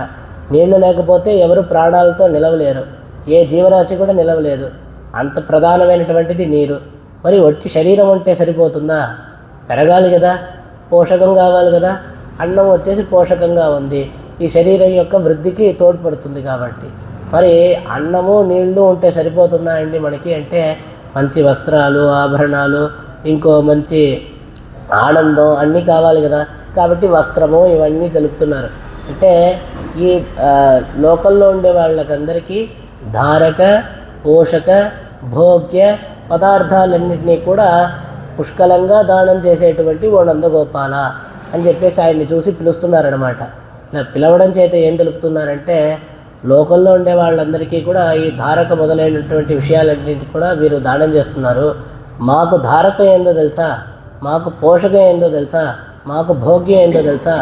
నీళ్లు లేకపోతే ఎవరు ప్రాణాలతో నిలవలేరు, ఏ జీవరాశి కూడా నిలవలేదు. అంత ప్రధానమైనటువంటిది నీరు. మరి ఒట్టి శరీరం ఉంటే సరిపోతుందా? పెరగాలి కదా, పోషకం కావాలి కదా. అన్నం వచ్చేసి పోషకంగా ఉంది, ఈ శరీరం యొక్క వృద్ధికి తోడ్పడుతుంది. కాబట్టి మరి అన్నము నీళ్లు ఉంటే సరిపోతుందా అండి మనకి? అంటే మంచి వస్త్రాలు, ఆభరణాలు, ఇంకో మంచి ఆనందం అన్నీ కావాలి కదా. కాబట్టి వస్త్రము ఇవన్నీ తెలుపుతున్నారు. అంటే ఈ లోకల్లో ఉండే వాళ్ళకందరికీ ధారక, పోషక, భోగ్య పదార్థాలన్నింటినీ కూడా పుష్కలంగా దానం చేసేటువంటి ఓ నందగోపాల అని చెప్పేసి ఆయన్ని చూసి పిలుస్తున్నారనమాట. ఇలా పిలవడం చేత ఏం తెలుపుతున్నారంటే, లోకల్లో ఉండే వాళ్ళందరికీ కూడా ఈ ధారక మొదలైనటువంటి విషయాలన్నింటి కూడా వీరు దానం చేస్తున్నారు. మాకు ధారక ఏందో తెలుసా, మాకు పోషకం ఏందో తెలుసా, మాకు భోగ్యం ఏందో తెలుసా?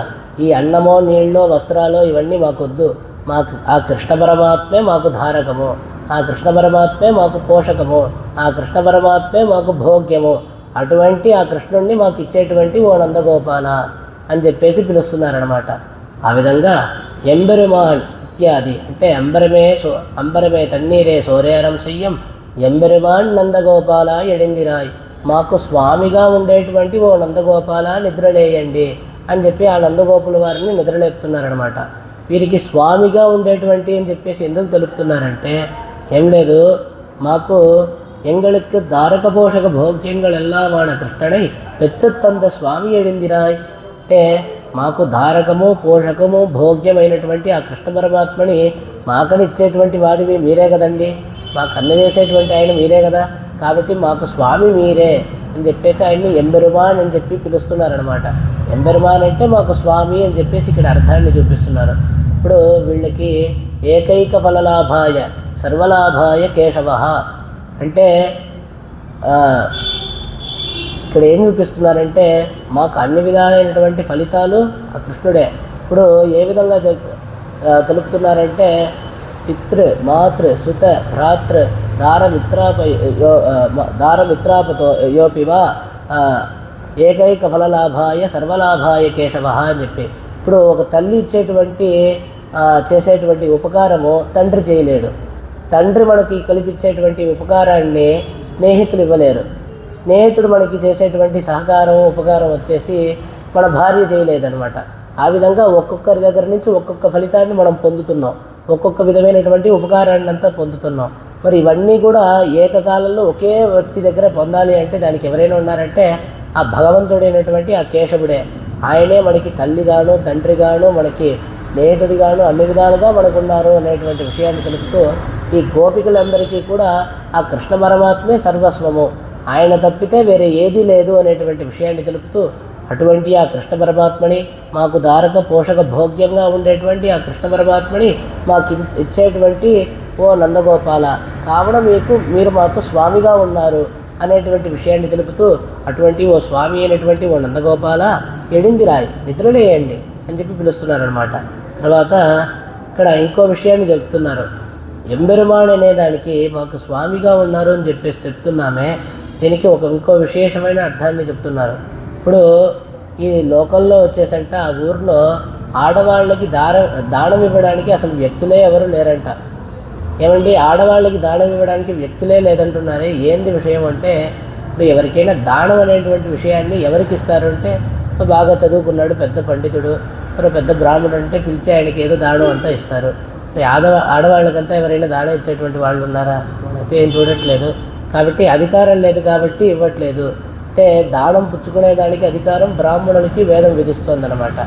ఈ అన్నమో నీళ్ళో వస్త్రాలో ఇవన్నీ మాకొద్దు. మాకు ఆ కృష్ణ పరమాత్మే మాకు ధారకము, ఆ కృష్ణ పరమాత్మే మాకు పోషకము, ఆ కృష్ణ పరమాత్మే మాకు భోగ్యము. అటువంటి ఆ కృష్ణుణ్ణి మాకు ఇచ్చేటువంటి ఓ నందగోపాల అని చెప్పేసి పిలుస్తున్నారనమాట. ఆ విధంగా ఎంబెరుమాన్ ఇత్యాది అంటే అంబరమే తన్నీరే సోరేరం సయ్యం ఎంబెరుమాన్ నందగోపాల ఎడిందిరాయ్, మాకు స్వామిగా ఉండేటువంటి ఓ నందగోపాల నిద్రలేయండి అని చెప్పి ఆ నందగోపుల వారిని నిద్రలేపుతున్నారనమాట. వీరికి స్వామిగా ఉండేటువంటి అని చెప్పేసి ఎందుకు తెలుపుతున్నారంటే, ఏం లేదు, మాకు எங்களுக்கு தாரக போஷக భోగ్యంగళ ఎల్లావాణ కృష్ణుడై పెత్తత్తంత స్వామి ఎడిందిరాయ్. అంటే మాకు ధారకము, పోషకము, భోగ్యమైనటువంటి ఆ కృష్ణ పరమాత్మని మాకని ఇచ్చేటువంటి వాడివి మీరే కదండి, మాకు అందజేసేటువంటి ఆయన మీరే కదా. కాబట్టి మాకు స్వామి మీరే అని చెప్పేసి ఆయన్ని ఎంబెరుమాన్ అని చెప్పి పిలుస్తున్నారనమాట. ఎంబెరుమాన్ అంటే మాకు స్వామి అని చెప్పేసి ఇక్కడ అర్థాన్ని చూపిస్తున్నారు. ఇప్పుడు వీళ్ళకి ఏకైక ఫలలాభాయ సర్వలాభాయ కేశవ అంటే ఇక్కడ ఏం చూపిస్తున్నారంటే, మాకు అన్ని విధాలైనటువంటి ఫలితాలు ఆ కృష్ణుడే. ఇప్పుడు ఏ విధంగా తెలుపుతున్నారంటే, పితృ మాతృ సుత భ్రాతృ దారమిత్రాపతో యోపివా ఏకైక ఫలలాభాయ సర్వలాభాయ కేశవ అని చెప్పి. ఇప్పుడు ఒక తల్లి ఇచ్చేటువంటి చేసేటువంటి ఉపకారము తండ్రి చేయలేడు. తండ్రి మనకి కల్పించేటువంటి ఉపకారాన్ని స్నేహితులు ఇవ్వలేరు. స్నేహితుడు మనకి చేసేటువంటి సహకారం, ఉపకారం వచ్చేసి మన భార్య చేయలేదనమాట. ఆ విధంగా ఒక్కొక్కరి దగ్గర నుంచి ఒక్కొక్క ఫలితాన్ని మనం పొందుతున్నాం, ఒక్కొక్క విధమైనటువంటి ఉపకారాన్ని అంతా పొందుతున్నాం. మరి ఇవన్నీ కూడా ఏకకాలంలో ఒకే వ్యక్తి దగ్గర పొందాలి అంటే దానికి ఎవరైనా ఉన్నారంటే ఆ భగవంతుడైనటువంటి ఆ కేశవుడే. ఆయనే మనకి తల్లిగాను, తండ్రిగాను, మనకి స్నేహితుడిగాను అన్ని విధాలుగా మనకున్నారు అనేటువంటి విషయాన్ని తెలుపుతూ, ఈ గోపికలందరికీ కూడా ఆ కృష్ణ పరమాత్మే సర్వస్వము, ఆయన తప్పితే వేరే ఏదీ లేదు అనేటువంటి విషయాన్ని తెలుపుతూ, అటువంటి ఆ కృష్ణ పరమాత్మని మాకు ధారక పోషక భోగ్యంగా ఉండేటువంటి ఆ కృష్ణ పరమాత్మని మాకు ఇచ్చేటువంటి ఓ నందగోపాల కావున మీరు మాకు స్వామిగా ఉన్నారు అనేటువంటి విషయాన్ని తెలుపుతూ, అటువంటి ఓ స్వామి అయినటువంటి ఓ నందగోపాల ఎడిందిరాయ్ నిద్రలేయండి అని చెప్పి పిలుస్తున్నారనమాట. తర్వాత ఇక్కడ ఇంకో విషయాన్ని చెప్తున్నారు. ఎంబెరుమాన్ అనేదానికి మాకు స్వామిగా ఉన్నారు అని చెప్పేసి చెప్తున్నామే, దీనికి ఇంకో విశేషమైన అర్థాన్ని చెప్తున్నారు. ఇప్పుడు ఈ లోకల్లో వచ్చేసంట ఆ ఊరిలో ఆడవాళ్ళకి దానం ఇవ్వడానికి అసలు వ్యక్తులే ఎవరు లేరంట. ఏమండి, ఆడవాళ్ళకి దానం ఇవ్వడానికి వ్యక్తులే లేదంటున్నారే, ఏంది విషయం అంటే, ఇప్పుడు ఎవరికైనా దానం అనేటువంటి విషయాన్ని ఎవరికి ఇస్తారు అంటే, బాగా చదువుకున్నాడు పెద్ద పండితుడు, మరి పెద్ద బ్రాహ్మణుడు అంటే పిలిచి ఆయనకి ఏదో దానం అంతా ఇస్తారు. ఆడవాళ్ళకంతా ఎవరైనా దానం ఇచ్చేటువంటి వాళ్ళు ఉన్నారా? అయితే ఏం చూడట్లేదు. కాబట్టి అధికారం లేదు కాబట్టి ఇవ్వట్లేదు. అంటే దానం పుచ్చుకునేదానికి అధికారం బ్రాహ్మణులకి వేదం విధిస్తోందనమాట.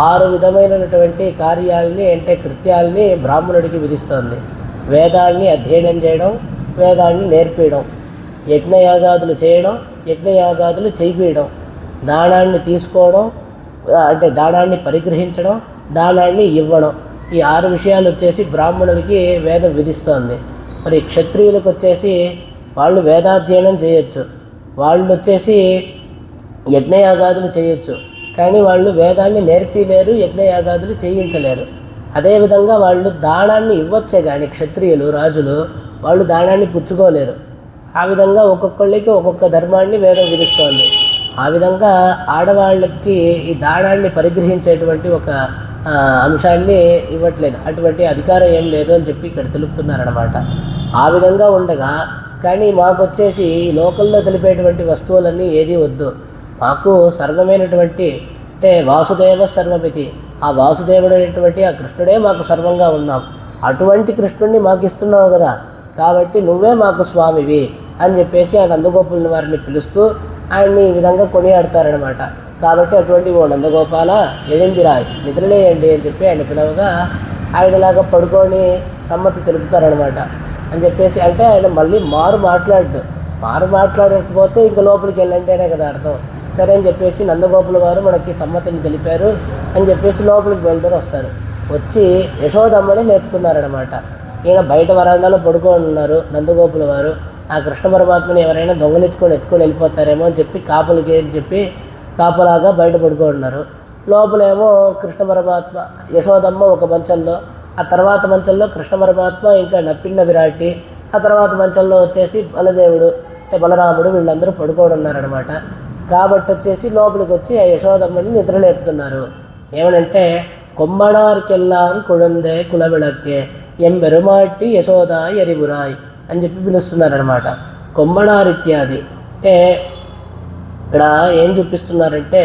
6 విధమైనటువంటి కార్యాలని అంటే కృత్యాలని బ్రాహ్మణుడికి విధిస్తోంది. వేదాల్ని అధ్యయనం చేయడం, వేదాల్ని నేర్పించడం, యజ్ఞయాగాదులు చేయడం, యజ్ఞయాగాదులు చేయించడం, దానాన్ని తీసుకోవడం అంటే దానాన్ని పరిగ్రహించడం, దానాన్ని ఇవ్వడం. ఈ 6 విషయాలు వచ్చేసి బ్రాహ్మణులకి వేదం విధిస్తోంది. మరి క్షత్రియులకు వచ్చేసి వాళ్ళు వేదాధ్యయనం చేయొచ్చు, వాళ్ళు వచ్చేసి యజ్ఞయాగాదులు చేయొచ్చు, కానీ వాళ్ళు వేదాన్ని నేర్పిలేరు, యజ్ఞయాగాదులు చేయించలేరు. అదేవిధంగా వాళ్ళు దానాన్ని ఇవ్వచ్చే కానీ క్షత్రియులు రాజులు వాళ్ళు దానాన్ని పుచ్చుకోలేరు. ఆ విధంగా ఒక్కొక్కళ్ళకి ఒక్కొక్క ధర్మాన్ని వేదం విధిస్తోంది. ఆ విధంగా ఆడవాళ్ళకి ఈ దానాన్ని పరిగ్రహించేటువంటి ఒక అంశాన్ని ఇవ్వట్లేదు, అటువంటి అధికారం ఏం లేదు అని చెప్పి ఇక్కడ తెలుపుతున్నారనమాట. ఆ విధంగా ఉండగా కానీ మాకు వచ్చేసి లోకల్లో తెలిపేటువంటి వస్తువులన్నీ ఏది వద్దు, మాకు సర్వమైనటువంటి అంటే వాసుదేవ సర్వమితి, ఆ వాసుదేవుడు అనేటువంటి ఆ కృష్ణుడే మాకు సర్వంగా ఉన్నాం, అటువంటి కృష్ణుడిని మాకు ఇస్తున్నావు కదా, కాబట్టి నువ్వే మాకు స్వామివి అని చెప్పేసి ఆ నందగోపుల వారిని పిలుస్తూ ఆయన్ని ఈ విధంగా కొనియాడతారనమాట. కాబట్టి అటువంటి ఓ నందగోపాల ఎడిందిరాయ్ నిద్రలేయండి అని చెప్పి ఆయన పిలవగా ఆయనలాగా పడుకొని సమ్మతి తెలుపుతారనమాట. అని చెప్పేసి అంటే ఆయన మళ్ళీ మారు మాట్లాడకపోతే ఇంక లోపలికి వెళ్ళంటేనే కదా అర్థం. సరే అని చెప్పేసి నందగోపుల వారు మనకి సమ్మతిని తెలిపారు అని చెప్పేసి లోపలికి బయలుదేరి వస్తారు. వచ్చి యశోదమ్మని లేపుతున్నారనమాట. ఈయన బయట వరండాలో పడుకొని ఉన్నారు నందగోపుల వారు. ఆ కృష్ణ పరమాత్మని ఎవరైనా ఎత్తుకొని వెళ్ళిపోతారేమో అని చెప్పి కాపులకి అని చెప్పి కాపలాగా బయట పడుకుంటున్నారు. లోపలేమో కృష్ణ పరమాత్మ యశోదమ్మ ఒక మంచంలో, ఆ తర్వాత మంచంలో కృష్ణ పరమాత్మ ఇంకా నప్పిన్న విరాటి, ఆ తర్వాత మంచంలో వచ్చేసి బలదేవుడు అంటే బలరాముడు వీళ్ళందరూ పడుకోనున్నారనమాట. కాబట్టి వచ్చేసి లోపలికి వచ్చి ఆ యశోదమ్మని నిద్రలేపుతున్నారు. ఏమనంటే కొమ్మడార్కెల్లాం కుళందే కులవిళక్కే ఎంబెరుమాటి యశోదా ఎరిబురాయ్ అని చెప్పి పిలుస్తున్నారనమాట. కొమ్మడార్ ఇత్యాది అంటే ఇక్కడ ఏం చూపిస్తున్నారంటే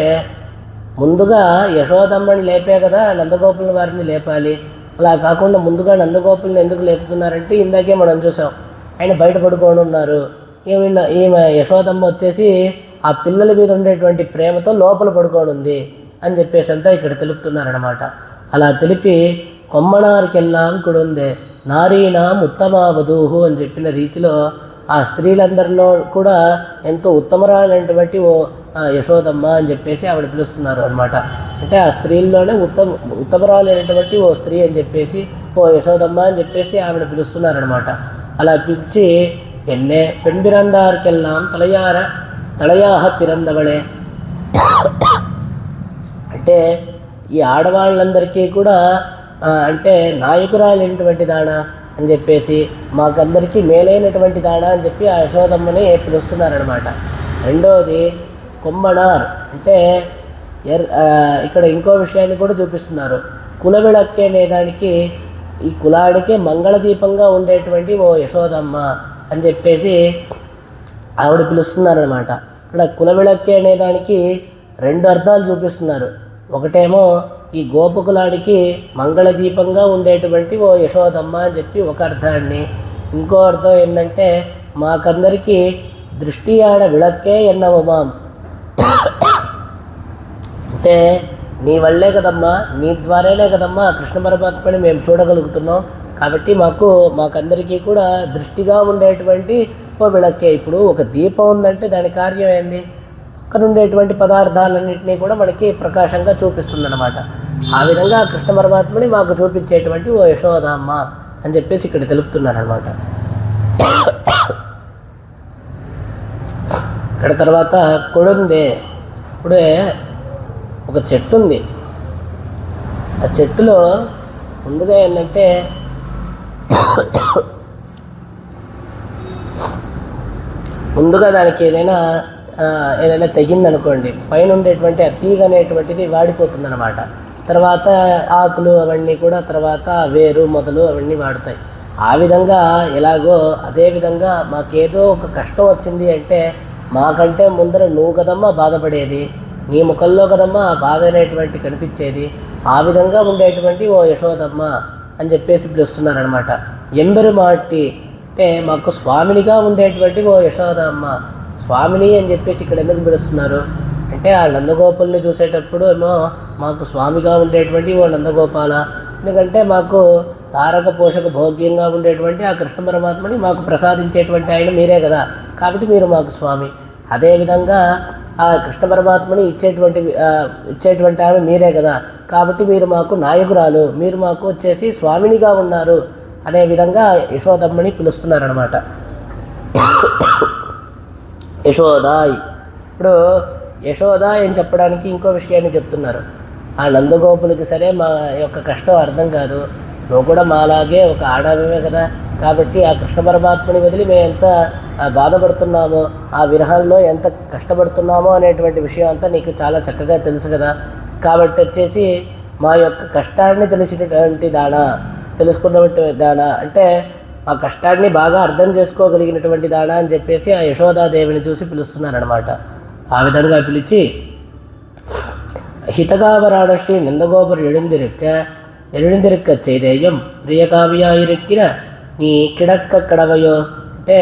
ముందుగా యశోదమ్మని లేపే కదా నందగోపుల వారిని లేపాలి. అలా కాకుండా ముందుగా నందగోపుల్ని ఎందుకు లేపుతున్నారంటే ఇందాకే మనం చూసాం ఆయన బయట పడుకొని ఉన్నారు. ఈమె యశోదమ్మ వచ్చేసి ఆ పిల్లల మీద ఉండేటువంటి ప్రేమతో లోపల పడుకొని ఉంది అని చెప్పేసి అంతా ఇక్కడ తెలుపుతున్నారనమాట. అలా తెలిపి కొమ్మనారికెల్లాం కుడుందే నారీనాం ఉత్తమా వధూహు అని చెప్పిన రీతిలో ఆ స్త్రీలందరిలో కూడా ఎంతో ఉత్తమరాలైనటువంటి ఓ యశోదమ్మ అని చెప్పేసి ఆవిడ పిలుస్తున్నారు అనమాట. అంటే ఆ స్త్రీల్లోనే ఉత్తమరాలైనటువంటి ఓ స్త్రీ అని చెప్పేసి ఓ యశోదమ్మ అని చెప్పేసి ఆవిడ పిలుస్తున్నారనమాట. అలా పిలిచి ఎన్నే పెంబిరందార్కెల్లాం తలయాహ పిరందవళే అంటే ఈ ఆడవాళ్ళందరికీ కూడా అంటే నాయకురాలైనటువంటి దానా అని చెప్పేసి మాకందరికీ మేలైనటువంటి దానా అని చెప్పి ఆ యశోదమ్మని పిలుస్తున్నారనమాట. రెండవది కొమ్మడార్ అంటే ఇక్కడ ఇంకో విషయాన్ని కూడా చూపిస్తున్నారు. కులవిళక్కే అనే దానికి ఈ కులానికే మంగళదీపంగా ఉండేటువంటి ఓ యశోదమ్మ అని చెప్పేసి ఆవిడ పిలుస్తున్నారనమాట. ఇక్కడ కులవిళక్కే అనే దానికి 2 అర్థాలు చూపిస్తున్నారు. ఒకటేమో ఈ గోపకులాడికి మంగళదీపంగా ఉండేటువంటి ఓ యశోదమ్మ అని చెప్పి ఒక అర్థాన్ని, ఇంకో అర్థం ఏంటంటే మాకందరికీ దృష్టి ఆడ విళక్కే ఎన్నవమాం అంటే నీ వల్లే కదమ్మా, నీ ద్వారానే కదమ్మా కృష్ణ పరమాత్మని మేము చూడగలుగుతున్నాం. కాబట్టి మాకందరికీ కూడా దృష్టిగా ఉండేటువంటి ఓ విళక్కే. ఇప్పుడు ఒక దీపం ఉందంటే దాని కార్యం ఏంది? అక్కడ ఉండేటువంటి పదార్థాలన్నింటినీ కూడా మనకి ప్రకాశంగా చూపిస్తుందన్నమాట. ఆ విధంగా కృష్ణ పరమాత్మని మాకు చూపించేటువంటి ఓ యశోదమ్మ అని చెప్పేసి ఇక్కడ తెలుపుతున్నారనమాట. ఇక్కడ తర్వాత కొడుందే, ఇప్పుడే ఒక చెట్టు ఉంది. ఆ చెట్టులో ముందుగా ఏంటంటే ముందుగా దానికి ఏదైనా తెగిందనుకోండి, పైన ఉండేటువంటి ఆ తీగ అనేటువంటిది వాడిపోతుందన్నమాట. తర్వాత ఆకులు అవన్నీ కూడా తర్వాత వేరు మొదలు అవన్నీ వాడుతాయి. ఆ విధంగా ఎలాగో అదేవిధంగా మాకేదో ఒక కష్టం వచ్చింది అంటే మాకంటే ముందర నువ్వు కదమ్మా బాధపడేది, నీ ముఖంలో కదమ్మా ఆ బాధ అనేటువంటి కనిపించేది. ఆ విధంగా ఉండేటువంటి ఓ యశోదమ్మ అని చెప్పేసి పిలుస్తున్నారనమాట. ఎంబెరుమాట్టి అంటే మాకు స్వామినిగా ఉండేటువంటి ఓ యశోదమ్మ, స్వామిని అని చెప్పేసి ఇక్కడ ఎందుకు పిలుస్తున్నారు అంటే ఆ నందగోపాలని చూసేటప్పుడు ఏమో మాకు స్వామిగా ఉండేటువంటి ఓ నందగోపాల, ఎందుకంటే మాకు తారక పోషక భోగ్యంగా ఉండేటువంటి ఆ కృష్ణ పరమాత్మని మాకు ప్రసాదించేటువంటి ఆయన మీరే కదా, కాబట్టి మీరు మాకు స్వామి. అదేవిధంగా ఆ కృష్ణ పరమాత్మని ఇచ్చేటువంటి ఆమె మీరే కదా, కాబట్టి మీరు మాకు నాయకురాలు, మీరు మాకు వచ్చేసి స్వామినిగా ఉన్నారు అనే విధంగా యశోదమ్మని పిలుస్తున్నారనమాట. యశోదాయ్. ఇప్పుడు యశోద అని చెప్పడానికి ఇంకో విషయాన్ని చెప్తున్నారు. ఆ నందగోపులకి సరే మా యొక్క కష్టం అర్థం కాదు, నువ్వు కూడా మాలాగే ఒక ఆడమే కదా, కాబట్టి ఆ కృష్ణ పరమాత్మని వదిలి మేము ఎంత బాధపడుతున్నామో, ఆ విరహంలో ఎంత కష్టపడుతున్నామో అనేటువంటి విషయం అంతా నీకు చాలా చక్కగా తెలుసు కదా, కాబట్టి వచ్చేసి మా యొక్క కష్టాన్ని తెలిసినటువంటి తెలుసుకున్నటువంటి దానా అంటే ఆ కష్టాన్ని బాగా అర్థం చేసుకోగలిగినటువంటి దానా అని చెప్పేసి ఆ యశోదాదేవిని చూసి పిలుస్తున్నారనమాట. ఆ విధంగా పిలిచి హితగావరాడ శ్రీ నందగోపర్ ఎഴുந்திருக்க చేదేయం ప్రియకావ్యాయిరెక్కిన నీ కిడక్క కడవయో అంటే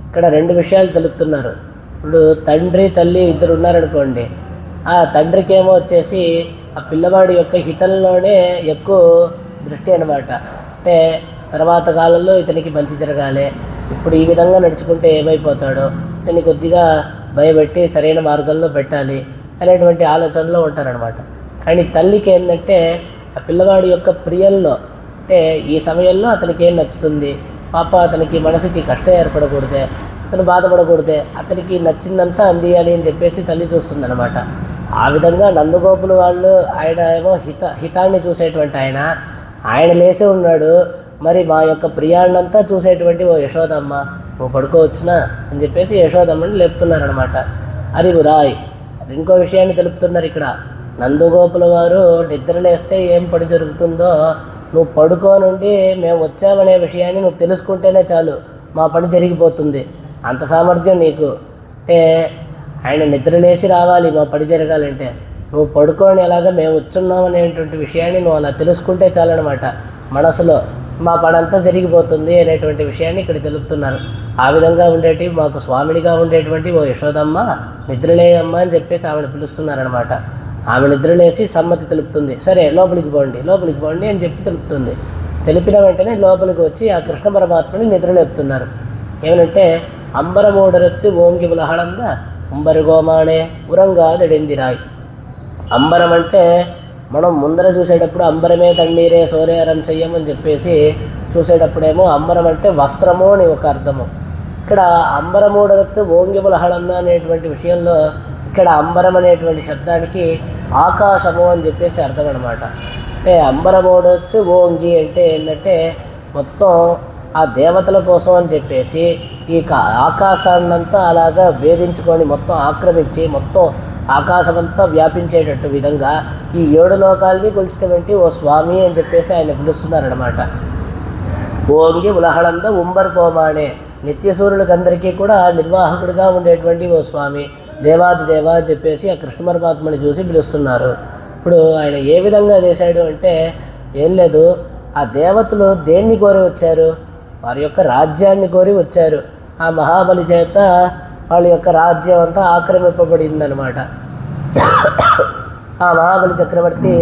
ఇక్కడ రెండు విషయాలు తెలుపుతున్నారు. ఇప్పుడు తండ్రి తల్లి ఇద్దరు ఉన్నారనుకోండి, ఆ తండ్రికేమో వచ్చేసి ఆ పిల్లవాడి యొక్క హితంలోనే ఎక్కువ దృష్టి అనమాట. అంటే తర్వాత కాలంలో ఇతనికి మంచి జరగాలి, ఇప్పుడు ఈ విధంగా నడుచుకుంటే ఏమైపోతాడో ఇతన్ని కొద్దిగా భయపెట్టి సరైన మార్గంలో పెట్టాలి అనేటువంటి ఆలోచనలో ఉంటారనమాట. కానీ తల్లికి ఏంటంటే ఆ పిల్లవాడి యొక్క ప్రియంలో అంటే ఈ సమయంలో అతనికి ఏం నచ్చుతుంది, పాప అతనికి మనసుకి కష్టం ఏర్పడకూడదే, అతను బాధపడకూడదే, అతనికి నచ్చిందంతా అందియాలి అని చెప్పేసి తల్లి చూస్తుందన్నమాట. ఆ విధంగా నందగోపులు వాళ్ళు ఆయన ఏమో హితాన్ని చూసేటువంటి ఆయన లేసే ఉన్నాడు, మరి మా యొక్క ప్రియాన్నంతా చూసేటువంటి ఓ యశోదమ్మ నువ్వు పడుకోవచ్చునా అని చెప్పేసి యశోదమ్మని లేపుతున్నారనమాట. అరివురాయ్. ఇంకో విషయాన్ని తెలుపుతున్నారు ఇక్కడ. నందగోపుల వారు నిద్రలేస్తే ఏం పడి జరుగుతుందో నువ్వు పడుకోనుండి మేము వచ్చామనే విషయాన్ని నువ్వు తెలుసుకుంటేనే చాలు, మా పని జరిగిపోతుంది, అంత సామర్థ్యం నీకు. అంటే ఆయన నిద్రలేసి రావాలి మా పని జరగాలంటే, నువ్వు పడుకొని ఎలాగా మేము వచ్చున్నాం అనేటువంటి విషయాన్ని నువ్వు అలా తెలుసుకుంటే చాలన్నమాట, మనసులో మా పని అంతా జరిగిపోతుంది అనేటువంటి విషయాన్ని ఇక్కడ తెలుపుతున్నారు. ఆ విధంగా ఉండేటి మాకు స్వామినిగా ఉండేటువంటి ఓ యశోదమ్మ నిద్రలేయమ్మ అని చెప్పేసి ఆమెను పిలుస్తున్నారనమాట. ఆమె నిద్రలేసి సమ్మతి తెలుపుతుంది. సరే లోపలికి పోండి అని చెప్పి తెలుపుతుంది. తెలిపిన వెంటనే లోపలికి వచ్చి ఆ కృష్ణ పరమాత్మని నిద్రలేపుతున్నారు. ఏమనంటే అంబరమూడరెత్తి ఓంగి బులహళంద ఉంబరిగోమానే ఉరంగాదెడిందిరాయ్. అంబరం అంటే మనం ముందర చూసేటప్పుడు అంబరమే తన్నీరే సోరేరం చెయ్యం అని చెప్పేసి చూసేటప్పుడేమో అంబరం అంటే వస్త్రము అని ఒక అర్థము. ఇక్కడ అంబరమూడరెత్తి ఓంగి బులహళంద అనేటువంటి విషయంలో ఇక్కడ అంబరం అనేటువంటి శబ్దానికి ఆకాశము అని చెప్పేసి అర్థం అనమాట. అంటే అంబరమూడెత్తి ఓంగి అంటే ఏంటంటే మొత్తం ఆ దేవతల కోసం అని చెప్పేసి ఈ ఆకాశాన్నంతా అలాగా భేదించుకొని మొత్తం ఆక్రమించి మొత్తం ఆకాశమంతా వ్యాపించేటట్టు విధంగా ఈ 7 లోకాలని కొలిచినటువంటి ఓ స్వామి అని చెప్పేసి ఆయన పిలుస్తున్నారనమాట. ఓంగి ఉలహళంద ఉంబర్కోమానే నిత్యసూరులకందరికీ కూడా నిర్వాహకుడిగా ఉండేటువంటి ఓ స్వామి దేవాదిదేవ అని చెప్పేసి ఆ కృష్ణ పరమాత్మని చూసి పిలుస్తున్నారు. ఇప్పుడు ఆయన ఏ విధంగా చేశాడు అంటే ఏం లేదు, ఆ దేవతలు దేన్ని కోరి వచ్చారు, వారి యొక్క రాజ్యాన్ని కోరి వచ్చారు. ఆ మహాబలి చేత వాళ్ళ యొక్క రాజ్యం అంతా ఆక్రమింపబడిందనమాట. ఆ మహాబలి చక్రవర్తి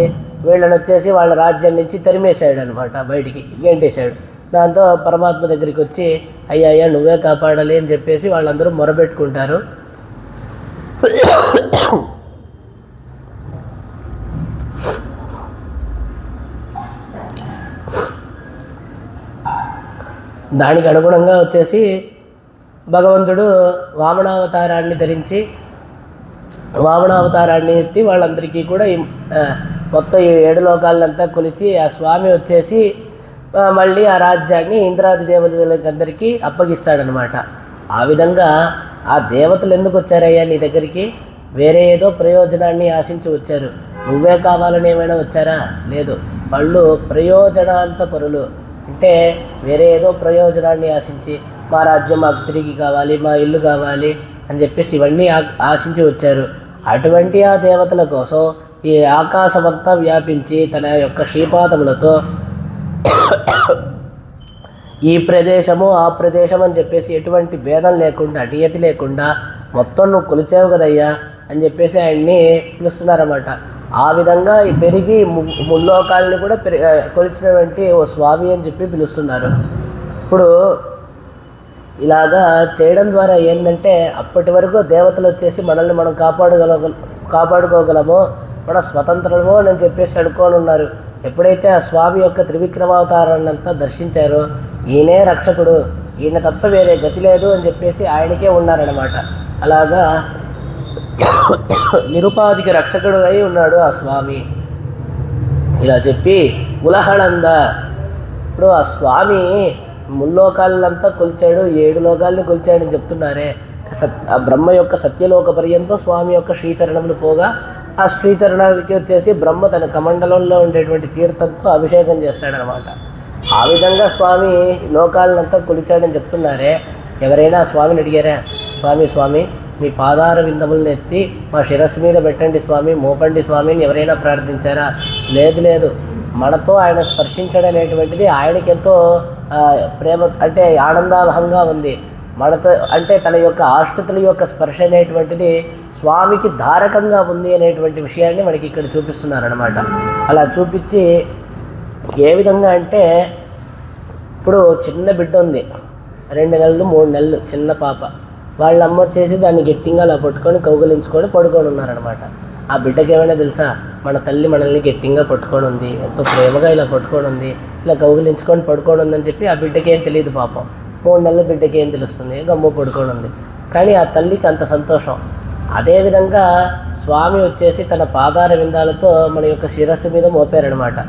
వీళ్ళని వచ్చేసి వాళ్ళ రాజ్యం నుంచి తరిమేశాడు అనమాట, బయటికి గెంటేశాడు. దాంతో పరమాత్మ దగ్గరికి వచ్చి అయ్యా నువ్వే కాపాడాలి అని చెప్పేసి వాళ్ళందరూ మొరబెట్టుకుంటారు. దానికి అనుగుణంగా వచ్చేసి భగవంతుడు వామనావతారాన్ని ధరించి వామనావతారాన్ని ఎత్తి వాళ్ళందరికీ కూడా మొత్తం ఈ 7 లోకాలంతా కొలిచి ఆ స్వామి వచ్చేసి మళ్ళీ ఆ రాజ్యాన్ని ఇంద్రాది దేవతలందరికీ అప్పగిస్తాడనమాట. ఆ విధంగా ఆ దేవతలు ఎందుకు వచ్చారయ్యా నీ దగ్గరికి, వేరే ఏదో ప్రయోజనాన్ని ఆశించి వచ్చారు, నువ్వే కావాలని ఏమైనా వచ్చారా? లేదు, వాళ్ళు ప్రయోజనాంత పరులు. అంటే వేరే ఏదో ప్రయోజనాన్ని ఆశించి మా రాజ్యం మాకు తిరిగి కావాలి, మా ఇల్లు కావాలి అని చెప్పేసి ఇవన్నీ ఆశించి వచ్చారు. అటువంటి ఆ దేవతల కోసం ఈ ఆకాశమంతా వ్యాపించి తన యొక్క శ్రీపాదములతో ఈ ప్రదేశము ఆ ప్రదేశం అని చెప్పేసి ఎటువంటి భేదం లేకుండా నియతి లేకుండా మొత్తం నువ్వు కొలిచావు కదయ్యా అని చెప్పేసి ఆయన్ని పిలుస్తున్నారన్నమాట. ఆ విధంగా ఈ పెరిగి ముల్లోకాలని కూడా కొలిచినటువంటి ఓ స్వామి అని చెప్పి పిలుస్తున్నారు. ఇప్పుడు ఇలాగా చేయడం ద్వారా ఏంటంటే అప్పటి వరకు దేవతలు వచ్చేసి మనల్ని మనం కాపాడుకోగలమో మన స్వతంత్రమో అని చెప్పేసి అనుకోని ఉన్నారు. ఎప్పుడైతే ఆ స్వామి యొక్క త్రివిక్రమావతారాన్ని అంతా దర్శించారో ఈయనే రక్షకుడు, ఈయన తప్ప వేరే గతి లేదు అని చెప్పేసి ఆయనకే ఉన్నారనమాట. అలాగా నిరుపాధిక రక్షకుడు అయి ఉన్నాడు ఆ స్వామి. ఇలా చెప్పి ఉలహళంద, ఇప్పుడు ఆ స్వామి ముల్లోకాలంతా కొలిచాడు, 7 లోకాలని కొలిచాడని చెప్తున్నారే. ఆ బ్రహ్మ యొక్క సత్యలోక పర్యంతం స్వామి యొక్క శ్రీచరణములు పోగా ఆ శ్రీచరణానికి వచ్చేసి బ్రహ్మ తన కమండలంలో ఉండేటువంటి తీర్థంతో అభిషేకం చేస్తాడనమాట. ఆ విధంగా స్వామి లోకాలనంతా కొలిచాడని చెప్తున్నారే. ఎవరైనా స్వామిని అడిగారా, స్వామి మీ పాదార విందములను ఎత్తి మా శిరస్సు మీద పెట్టండి స్వామి, మోపండి స్వామిని ఎవరైనా ప్రార్థించారా? లేదు. మనతో ఆయన స్పర్శించడం అనేటువంటిది ఆయనకి ఎంతో ప్రేమ అంటే ఆనందావహంగా ఉంది. మనతో అంటే తన యొక్క ఆశ్రితుల యొక్క స్పర్శ అనేటువంటిది స్వామికి ధారకంగా ఉంది అనేటువంటి విషయాన్ని మనకి ఇక్కడ చూపిస్తున్నారనమాట. అలా చూపించి ఏ విధంగా అంటే ఇప్పుడు చిన్న బిడ్డ ఉంది, 2 నెలలు 3 నెలలు చిన్న పాప, వాళ్ళ అమ్మ వచ్చేసి దాన్ని గట్టిగా అలా పట్టుకొని కౌగిలించుకొని పడుకొని ఉన్నారనమాట. ఆ బిడ్డకి ఏమైనా తెలుసా, మన తల్లి మనల్ని గట్టిగా పట్టుకొని ఉంది, ఎంతో ప్రేమగా ఇలా పట్టుకొని ఉంది, ఇలా కౌగిలించుకొని పడుకొని ఉందని చెప్పి ఆ బిడ్డకి ఏం తెలియదు పాపం. 3 నెలల బిడ్డకి ఏం తెలుస్తుంది, గమ్ము పడుకొని ఉంది. కానీ ఆ తల్లికి అంత సంతోషం. అదేవిధంగా స్వామి వచ్చేసి తన పాదార విందాలతో మన యొక్క శిరస్సు మీద మోపారనమాట.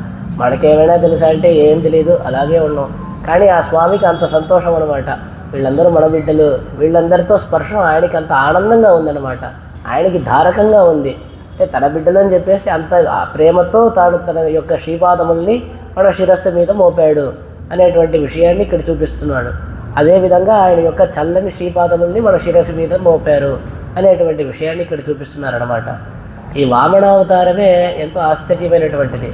మనకేమైనా తెలుసా అంటే ఏం తెలియదు, అలాగే ఉన్నాం. కానీ ఆ స్వామికి అంత సంతోషం అనమాట. వీళ్ళందరూ మన బిడ్డలు, వీళ్ళందరితో స్పర్శం ఆయనకి అంత ఆనందంగా ఉందన్నమాట, ఆయనకి ధారకంగా ఉంది. అంటే తన బిడ్డలు అని చెప్పేసి అంత ప్రేమతో తాను తన యొక్క శ్రీపాదముల్ని మన శిరస్సు మీద మోపాడు అనేటువంటి విషయాన్ని ఇక్కడ చూపిస్తున్నాడు. అదేవిధంగా ఆయన యొక్క చల్లని శ్రీపాదముల్ని మన శిరస్సు మీద మోపారు అనేటువంటి విషయాన్ని ఇక్కడ చూపిస్తున్నారన్నమాట. ఈ వామనావతారమే ఎంతో ఆశ్చర్యమైనటువంటిది.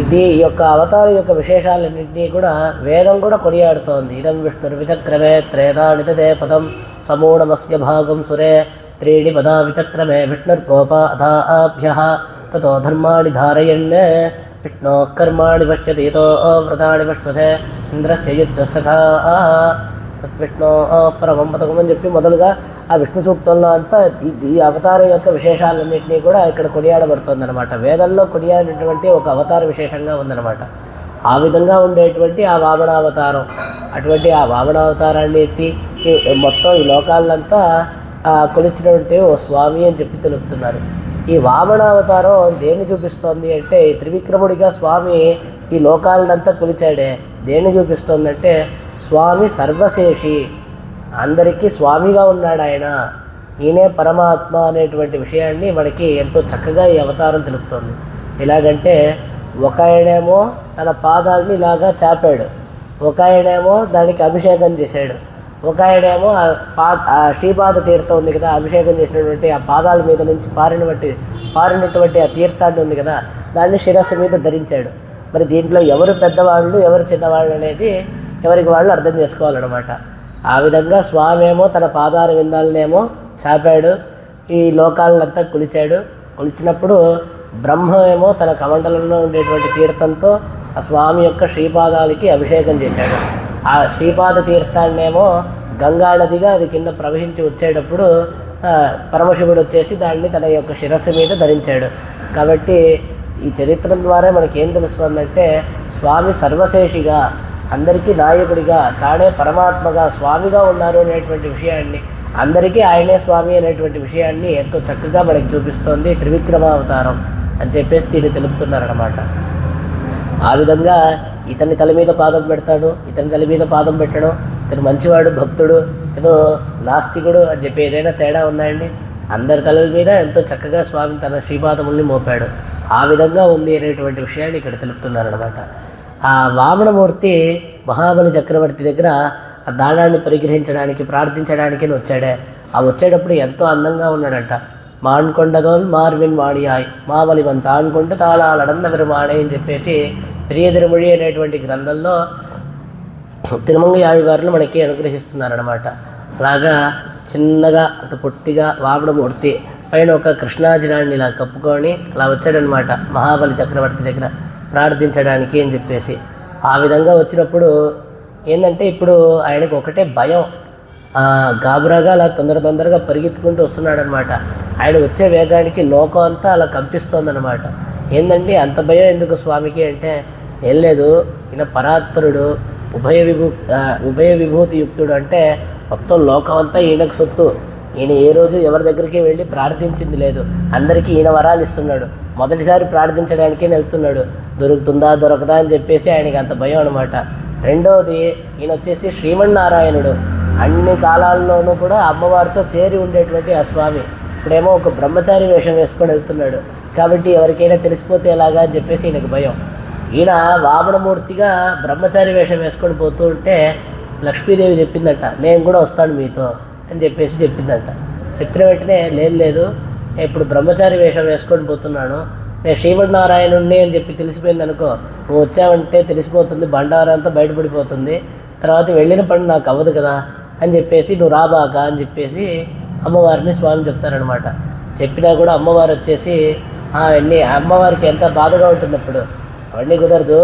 ఇది ఈ యొక్క అవతారం యొక్క విశేషాలన్నింటినీ కూడా వేదం కూడా కొనియాడుతోంది. ఇదం విష్ణుర్విచక్రమే త్రేదా నితదే పదం సమూఢమస్య భాగం సురే త్రీణి పదా విచక్రమే విష్ణుర్గోప అథాభ్యః తతో ధర్మాణి ధారయన్ విష్ణో కర్మాణి పశ్యతీతో వ్రతాన్ని పశ్వసే ఇంద్రస్య యుద్ధసఖా విష్ణు పరమం పథకం అని చెప్పి మొదలుగా ఆ విష్ణు సూక్తంలో అంతా ఈ అవతారం యొక్క విశేషాలన్నింటినీ కూడా ఇక్కడ కొనియాడబడుతుందన్నమాట. వేదంలో కొనియాడినటువంటి ఒక అవతార విశేషంగా ఉందన్నమాట. ఆ విధంగా ఉండేటువంటి ఆ వామనావతారం, అటువంటి ఆ వామనావతారాన్ని ఎత్తి మొత్తం ఈ లోకాలంతా కొలిచినటువంటి ఓ స్వామి అని చెప్పి తెలుపుతున్నారు. ఈ వామనావతారం దేన్ని చూపిస్తోంది అంటే త్రివిక్రముడిగా స్వామి ఈ లోకాలనంతా కొలిచాడే. దేన్ని చూపిస్తోందంటే స్వామి సర్వశేషి, అందరికీ స్వామిగా ఉన్నాడు ఆయన, ఈయనే పరమాత్మ అనేటువంటి విషయాన్ని మనకి ఎంతో చక్కగా ఈ అవతారం తెలుపుతోంది. ఎలాగంటే ఒక ఆయనేమో తన పాదాలని ఇలాగా చాపాడు, ఒక ఆయనేమో దానికి అభిషేకం చేశాడు, ఒక ఆయనేమో ఆ శ్రీపాద తీర్థం ఉంది కదా, అభిషేకం చేసినటువంటి ఆ పాదాల మీద నుంచి పారినటువంటి ఆ తీర్థాన్ని ఉంది కదా, దాన్ని శిరస్సు మీద ధరించాడు. మరి దీంట్లో ఎవరు పెద్దవాళ్ళు ఎవరు చిన్నవాళ్ళు అనేది ఎవరికి వాళ్ళు అర్థం చేసుకోవాలన్నమాట. ఆ విధంగా స్వామి ఏమో తన పాదార విందాలనేమో చాపాడు, ఈ లోకాలనంతా కొలిచాడు. కొలిచినప్పుడు బ్రహ్మ ఏమో తన కమండలంలో ఉండేటువంటి తీర్థంతో ఆ స్వామి యొక్క శ్రీపాదాలకి అభిషేకం చేశాడు. ఆ శ్రీపాద తీర్థాన్నేమో గంగా నదిగా అది కింద ప్రవహించి వచ్చేటప్పుడు పరమశివుడు వచ్చేసి దాన్ని తన యొక్క శిరస్సు మీద ధరించాడు. కాబట్టి ఈ చరిత్ర ద్వారా మనకి ఏం తెలుస్తుందంటే స్వామి సర్వశేషిగా, అందరికీ నాయకుడిగా, తానే పరమాత్మగా స్వామిగా ఉన్నారు అనేటువంటి విషయాన్ని, అందరికీ ఆయనే స్వామి అనేటువంటి విషయాన్ని ఎంతో చక్కగా మనకి చూపిస్తోంది త్రివిక్రమావతారం అని చెప్పేసి దీన్ని తెలుపుతున్నారన్నమాట. ఆ విధంగా ఇతని తల మీద పాదం పెడతాడు, ఇతని తల మీద పాదం పెట్టడం, ఇతను మంచివాడు భక్తుడు, ఇతను నాస్తికుడు అని చెప్పి ఏదైనా తేడా ఉందండి? అందరి తలల మీద ఎంతో చక్కగా స్వామి తన శ్రీపాదముల్ని మోపాడు. ఆ విధంగా ఉంది అనేటువంటి విషయాన్ని ఇక్కడ తెలుపుతున్నారనమాట. ఆ వామనమూర్తి మహాబలి చక్రవర్తి దగ్గర ఆ దానాన్ని పరిగ్రహించడానికి ప్రార్థించడానికి వచ్చాడే. ఆ వచ్చేటప్పుడు ఎంతో అందంగా ఉన్నాడంట. మాన్కొండదోల్ మార్విన్ వాడియాయ్ మావలివన్ తాన్కొండ తాళాలడంద విరమాణే అని చెప్పేసి పెరియ తిరుమొഴി అనేటువంటి గ్రంథంలో తిరుమంగ ఆళ్వార్లు మనకి అనుగ్రహిస్తున్నారనమాట. అలాగా చిన్నగా అంత పొట్టిగా వామనమూర్తి పైన ఒక కృష్ణాజినాన్ని ఇలా కప్పుకొని అలా వచ్చాడనమాట మహాబలి చక్రవర్తి దగ్గర ప్రార్థించడానికి అని చెప్పేసి. ఆ విధంగా వచ్చినప్పుడు ఏంటంటే ఇప్పుడు ఆయనకు ఒకటే భయం, గాబరాగా అలా తొందరగా పరిగెత్తుకుంటూ వస్తున్నాడనమాట. ఆయన వచ్చే వేగానికి లోకం అంతా అలా కంపిస్తోందనమాట. ఏంటంటే అంత భయం ఎందుకు స్వామికి అంటే, ఏం లేదు, ఈయన పరాత్పరుడు, ఉభయ విభూతి యుక్తుడు, అంటే మొత్తం లోకం అంతా ఈయనకు సొత్తు. ఈయన ఏ రోజు ఎవరి దగ్గరికి వెళ్ళి ప్రార్థించింది లేదు, అందరికీ ఈయన వరాలు ఇస్తున్నాడు. మొదటిసారి ప్రార్థించడానికే వెళ్తున్నాడు, దొరుకుతుందా దొరకదా అని చెప్పేసి ఆయనకి అంత భయం అనమాట. రెండవది, ఈయన వచ్చేసి శ్రీమన్నారాయణుడు, అన్ని కాలాల్లోనూ కూడా అమ్మవారితో చేరి ఉండేటువంటి ఆ స్వామి. ఇప్పుడేమో ఒక బ్రహ్మచారి వేషం వేసుకొని వెళ్తున్నాడు కాబట్టి ఎవరికైనా తెలిసిపోతే ఎలాగా అని చెప్పేసి ఈయనకు భయం. ఈయన వామనమూర్తిగా బ్రహ్మచారి వేషం వేసుకొని పోతూ ఉంటే లక్ష్మీదేవి చెప్పిందట, నేను కూడా వస్తాను మీతో అని చెప్పేసి చెప్పిందంట. చెప్పిన వెంటనే లేదు, ఇప్పుడు బ్రహ్మచారి వేషం వేసుకొని పోతున్నాను, నేను శ్రీమన్నారాయణుణ్ణి అని చెప్పి తెలిసిపోయింది అనుకో, నువ్వు వచ్చావంటే తెలిసిపోతుంది, బండారంతా బయటపడిపోతుంది, తర్వాత వెళ్ళిన పని నాకు అవ్వదు కదా అని చెప్పేసి నువ్వు రాబాక అని చెప్పేసి అమ్మవారిని స్వామి చెప్తారనమాట. చెప్పినా కూడా అమ్మవారు వచ్చేసి అవన్నీ అమ్మవారికి ఎంత బాధగా ఉంటుంది అప్పుడు, అవన్నీ కుదరదు,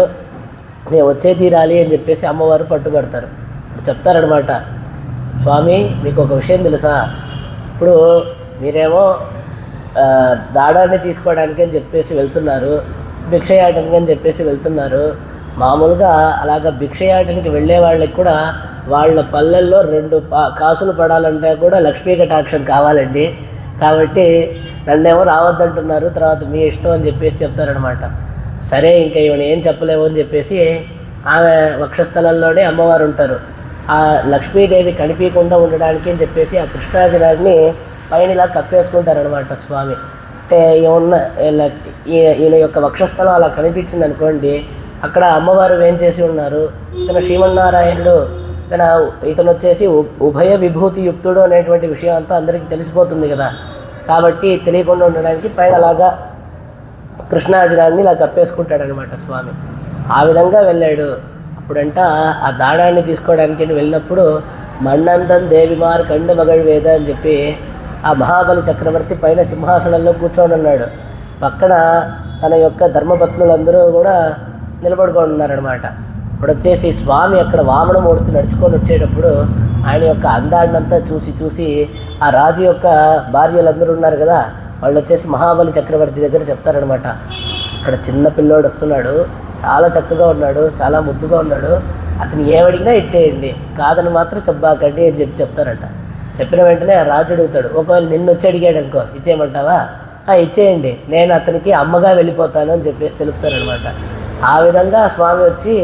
నేను వచ్చే తీరాలి అని చెప్పేసి అమ్మవారు పట్టుబడతారు. చెప్తారనమాట, స్వామి మీకు ఒక విషయం తెలుసా, ఇప్పుడు మీరేమో దాడాన్ని తీసుకోవడానికి అని చెప్పేసి వెళ్తున్నారు, భిక్షయాటానికి అని చెప్పేసి వెళ్తున్నారు. మామూలుగా అలాగ భిక్షయాటానికి వెళ్ళే వాళ్ళకి కూడా వాళ్ళ పల్లెల్లో 2 కాసులు పడాలంటే కూడా లక్ష్మీ కటాక్షం కావాలండి, కాబట్టి నన్నేమో రావద్దంటున్నారు, తర్వాత మీ ఇష్టం అని చెప్పేసి చెప్తారనమాట. సరే ఇంకా ఈవెన ఏం చెప్పలేము అని చెప్పేసి ఆమె వక్షస్థలంలోనే అమ్మవారు ఉంటారు. ఆ లక్ష్మీదేవి కనిపించకుండా ఉండడానికి అని చెప్పేసి ఆ కృష్ణాజినాన్ని పైన ఇలా కప్పేసుకుంటారనమాట స్వామి. అంటే ఈయన యొక్క వక్షస్థలం అలా కనిపించింది అనుకోండి, అక్కడ అమ్మవారు ఏం చేసి ఉన్నారు, ఇతను శ్రీమన్నారాయణుడు, ఇతను వచ్చేసి ఉభయ విభూతి యుక్తుడు అనేటువంటి విషయం అంతా అందరికీ తెలిసిపోతుంది కదా, కాబట్టి తెలియకుండా ఉండడానికి పైన అలాగా కృష్ణాజినాన్ని ఇలా కప్పేసుకుంటాడనమాట స్వామి. ఆ విధంగా వెళ్ళాడు. అప్పుడంట ఆ దాడాన్ని తీసుకోవడానికి వెళ్ళినప్పుడు మన్నందన్ దేవిమార్ కండు మగళ్ వేద అని చెప్పి ఆ మహాబలి చక్రవర్తి పైన సింహాసనంలో కూర్చొని ఉన్నాడు. పక్కన తన యొక్క ధర్మపత్నులందరూ కూడా నిలబడుకొని ఉన్నారనమాట. ఇప్పుడు వచ్చేసి స్వామి అక్కడ వామనమూర్తి నడుచుకొని వచ్చేటప్పుడు ఆయన యొక్క అందాన్నంతా చూసి ఆ రాజు యొక్క భార్యలందరూ ఉన్నారు కదా, వాళ్ళు వచ్చేసి మహాబలి చక్రవర్తి దగ్గర చెప్తారనమాట, అక్కడ చిన్న పిల్లోడు వస్తున్నాడు, చాలా చక్కగా ఉన్నాడు, చాలా ముద్దుగా ఉన్నాడు, అతను ఏమడిగినా ఇచ్చేయండి, కాదని మాత్రం చెప్పాకండి అని చెప్తారట. చెప్పిన వెంటనే ఆ రాజు అడుగుతాడు, ఒకవేళ నిన్ను వచ్చి అడిగాడు అనుకో, ఇచ్చేయమంటావా, ఇచ్చేయండి, నేను అతనికి అమ్మగా వెళ్ళిపోతాను అని చెప్పేసి తెలుపుతారనమాట. ఆ విధంగా స్వామి వచ్చి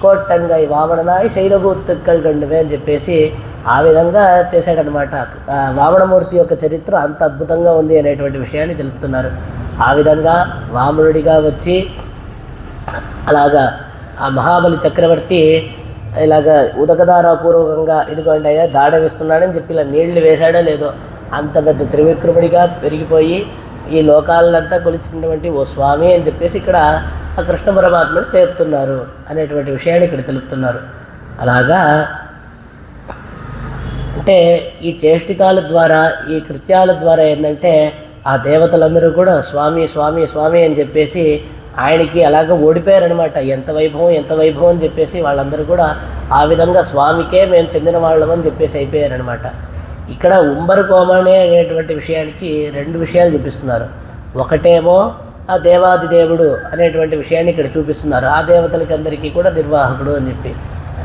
కోట్టంగా వామననాయి శైలభూతుక్కల్ గండువే అని చెప్పేసి ఆ విధంగా చేశాడనమాట. వామనమూర్తి యొక్క చరిత్ర అంత అద్భుతంగా ఉంది అనేటువంటి విషయాన్ని తెలుపుతున్నారు. ఆ విధంగా వామనుడిగా వచ్చి అలాగా ఆ మహాబలి చక్రవర్తి ఇలాగ ఉదకదారపూర్వకంగా ఇదిగోండి అయ్యా దాడ వేస్తున్నాడని చెప్పి ఇలా నీళ్లు వేశాడో లేదో అంత పెద్ద త్రివిక్రముడిగా పెరిగిపోయి ఈ లోకాలంతా కొలిచినటువంటి ఓ స్వామి అని చెప్పేసి ఇక్కడ ఆ కృష్ణ పరమాత్మను తెలుపుతున్నారు అనేటువంటి విషయాన్ని ఇక్కడ తెలుపుతున్నారు. అలాగా అంటే ఈ చేష్టితాల ద్వారా ఈ కృత్యాల ద్వారా ఏంటంటే ఆ దేవతలందరూ కూడా స్వామి స్వామి స్వామి అని చెప్పేసి ఆయనకి అలాగ ఓడిపోయారనమాట. ఎంత వైభవం అని చెప్పేసి వాళ్ళందరూ కూడా ఆ విధంగా స్వామికే మేము చెందిన వాళ్ళమని చెప్పేసి అయిపోయారనమాట. ఇక్కడ ఉంబరకోమనే అనేటువంటి విషయానికి 2 విషయాలు చూపిస్తున్నారు. ఒకటేమో ఆ దేవాదిదేవుడు అనేటువంటి విషయాన్ని ఇక్కడ చూపిస్తున్నారు, ఆ దేవతలకి అందరికీ కూడా నిర్వాహకుడు అని చెప్పి.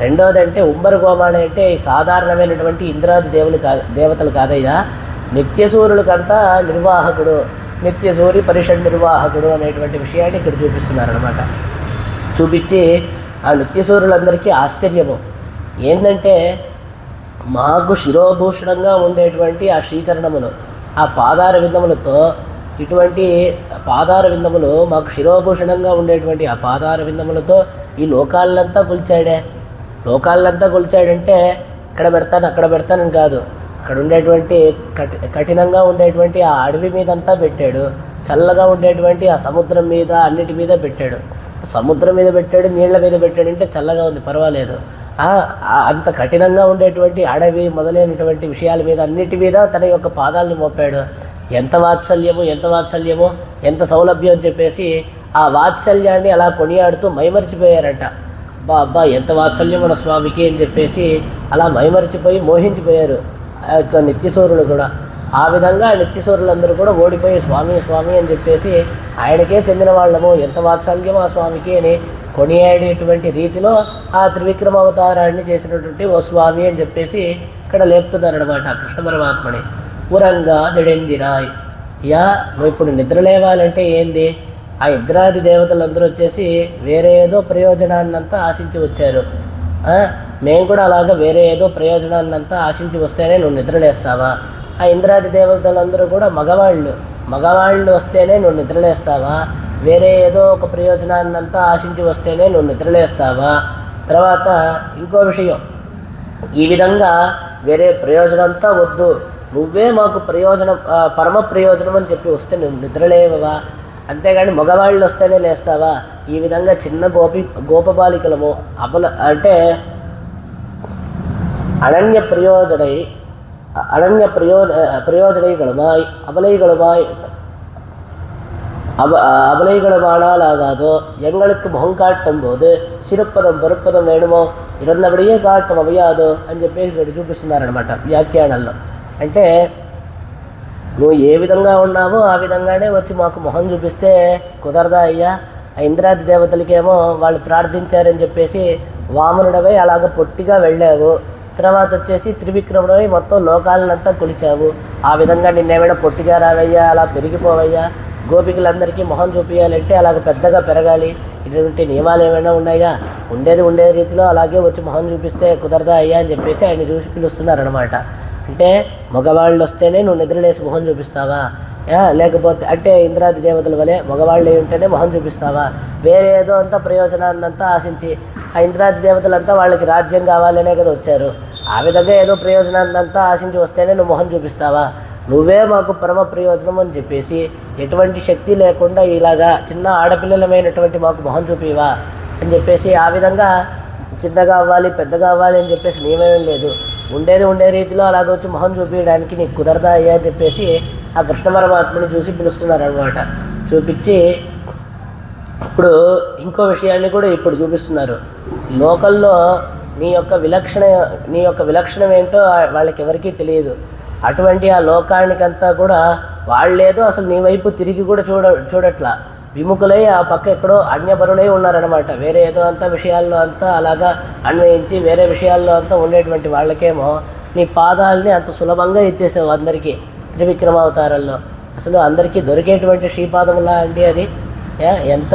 రెండోది అంటే ఉంబరకోమాణి అంటే సాధారణమైనటువంటి ఇంద్రాది దేవతలు కాదయ్యా, నిత్యసూరులకంతా నిర్వాహకుడు, నిత్యసూరి పరిషత్ నిర్వాహకుడు అనేటువంటి విషయాన్ని ఇక్కడ చూపిస్తున్నారనమాట. చూపించి ఆ నిత్యసూరులందరికీ ఆశ్చర్యము ఏంటంటే మాకు శిరోభూషణంగా ఉండేటువంటి ఆ శ్రీచరణములు, ఆ పాదార విందములతో, ఇటువంటి పాదార విందములు మాకు శిరోభూషణంగా ఉండేటువంటి ఆ పాదార విందములతో ఈ లోకాలంతా కొలిచాడంటే ఇక్కడ పెడతాను అక్కడ పెడతానని కాదు, అక్కడ ఉండేటువంటి కఠినంగా ఉండేటువంటి ఆ అడవి మీదంతా పెట్టాడు, చల్లగా ఉండేటువంటి ఆ సముద్రం మీద అన్నిటి మీద పెట్టాడు. సముద్రం మీద పెట్టాడు, నీళ్ల మీద పెట్టాడు అంటే చల్లగా ఉంది, పర్వాలేదు. అంత కఠినంగా ఉండేటువంటి అడవి మొదలైనటువంటి విషయాల మీద అన్నిటి మీద తన యొక్క పాదాలను మోపాడు. ఎంత వాత్సల్యము, ఎంత వాత్సల్యమో, ఎంత సౌలభ్యం అని చెప్పేసి ఆ వాత్సల్యాన్ని అలా కొనియాడుతూ మైమరిచిపోయారట. అబ్బా ఎంత వాత్సల్యం మన స్వామికి అని చెప్పేసి అలా మైమరిచిపోయి మోహించిపోయారు ఆ యొక్క నిత్యసూరులు కూడా. ఆ విధంగా నిత్యసూరులందరూ కూడా ఓడిపోయి స్వామి స్వామి అని చెప్పేసి ఆయనకే చెందిన వాళ్ళము, ఎంత వాత్సల్యం ఆ స్వామికి అని కొనియాడేటువంటి రీతిలో ఆ త్రివిక్రమ అవతారాన్ని చేసినటువంటి ఓ స్వామి అని చెప్పేసి ఇక్కడ లేపుతున్నారనమాట కృష్ణ పరమాత్మని. పురంగా దిడెందిరాయ్. నువ్వు ఇప్పుడు నిద్ర లేవాలంటే ఏంది, ఆ ఇంద్రాది దేవతలందరూ వచ్చేసి వేరే ఏదో ప్రయోజనాన్నంతా ఆశించి వచ్చారు. మేము కూడా అలాగా వేరే ఏదో ప్రయోజనాన్నంతా ఆశించి వస్తేనే నువ్వు నిద్రలేస్తావా? ఆ ఇంద్రాది దేవతలందరూ కూడా మగవాళ్ళు వస్తేనే నువ్వు నిద్రలేస్తావా? వేరే ఏదో ఒక ప్రయోజనాన్నంతా ఆశించి వస్తేనే నువ్వు నిద్రలేస్తావా? తర్వాత ఇంకో విషయం, ఈ విధంగా వేరే ప్రయోజనంతా వద్దు, నువ్వే మాకు ప్రయోజనం, పరమ ప్రయోజనం అని చెప్పి వస్తే నువ్వు నిద్రలేవా? అంతేగాని మగవాళ్ళు వస్తేనే లేస్తావా? ఈ విధంగా చిన్న గోపబాలికలము అంటే అనన్య பிரயோஜனைகளுமாய் அபலைகளுமானாலாகாதோ எங்களுக்கு முகம் காட்டும் போது சிறுப்பదం పరుపదం వేణుమో ఇరున్నబడియే కాటం అవ్యాదో అని చెప్పేసి ఇక్కడ చూపిస్తున్నారనమాట వ్యాఖ్యానాల్లో. అంటే నువ్వు ఏ విధంగా ఉన్నావో ఆ విధంగానే వచ్చి మాకు మొహం చూపిస్తే కుదరదా అయ్యా? ఆ ఇంద్రాది దేవతలకేమో వాళ్ళు ప్రార్థించారని చెప్పేసి వామనుడవై అలాగ పొట్టిగా వెళ్ళావు, తర్వాత వచ్చేసి త్రివిక్రముడవై మొత్తం లోకాలనంతా కొలిచావు. ఆ విధంగా నిన్నేమైనా పొట్టిగా రావయ్యా, అలా పెరిగిపోవయ్యా? గోపికలందరికీ మొహం చూపించాలంటే అలాగ పెద్దగా పెరగాలి, ఇటువంటి నియమాలు ఏమైనా ఉన్నాయా? ఉండే రీతిలో అలాగే వచ్చి మొహం చూపిస్తే కుదరదా అయ్యా అని చెప్పేసి ఆయన చూసి పిలుస్తున్నారనమాట. అంటే మగవాళ్ళు వస్తేనే నువ్వు నిద్రలేసి మొహం చూపిస్తావా? లేకపోతే అంటే ఇంద్రాది దేవతల వలె మగవాళ్ళు ఉంటేనే మొహం చూపిస్తావా? వేరే ఏదో అంతా ప్రయోజనాన్నంతా ఆశించి ఆ ఇంద్రాది దేవతలంతా వాళ్ళకి రాజ్యం కావాలనే కదా వచ్చారు. ఆ విధంగా ఏదో ప్రయోజనాన్నంతా ఆశించి వస్తేనే నువ్వు మొహం చూపిస్తావా? నువ్వే మాకు పరమ ప్రయోజనం అని చెప్పేసి ఎటువంటి శక్తి లేకుండా ఇలాగా చిన్న ఆడపిల్లలమైనటువంటి మాకు మొహం చూపివా అని చెప్పేసి ఆ విధంగా చిన్నగా అవ్వాలి పెద్దగా అవ్వాలి అని చెప్పేసి నియమేం లేదు. ఉండే రీతిలో అలాగొచ్చి మొహం చూపించడానికి నీకు కుదరదా అయ్యా అని చెప్పేసి ఆ కృష్ణ పరమాత్మని చూసి పిలుస్తున్నారు అనమాట. చూపించి ఇప్పుడు ఇంకో విషయాన్ని కూడా ఇప్పుడు చూపిస్తున్నారు. లోకల్లో నీ యొక్క విలక్షణం ఏంటో వాళ్ళకి ఎవరికీ తెలియదు. అటువంటి ఆ లోకానికంతా కూడా వాళ్ళేదో అసలు నీ వైపు తిరిగి కూడా చూడట్లా, విముఖులై ఆ పక్క ఎక్కడో అన్యపరులై ఉన్నారనమాట. వేరే ఏదో అంతా విషయాల్లో అంతా అలాగా అన్వయించి వేరే విషయాల్లో అంతా ఉండేటువంటి వాళ్ళకేమో నీ పాదాలని అంత సులభంగా ఇచ్చేసావు అందరికీ త్రివిక్రమావతారంలో. అసలు అందరికీ దొరికేటువంటి శ్రీపాదములా అండి అది. ఎంత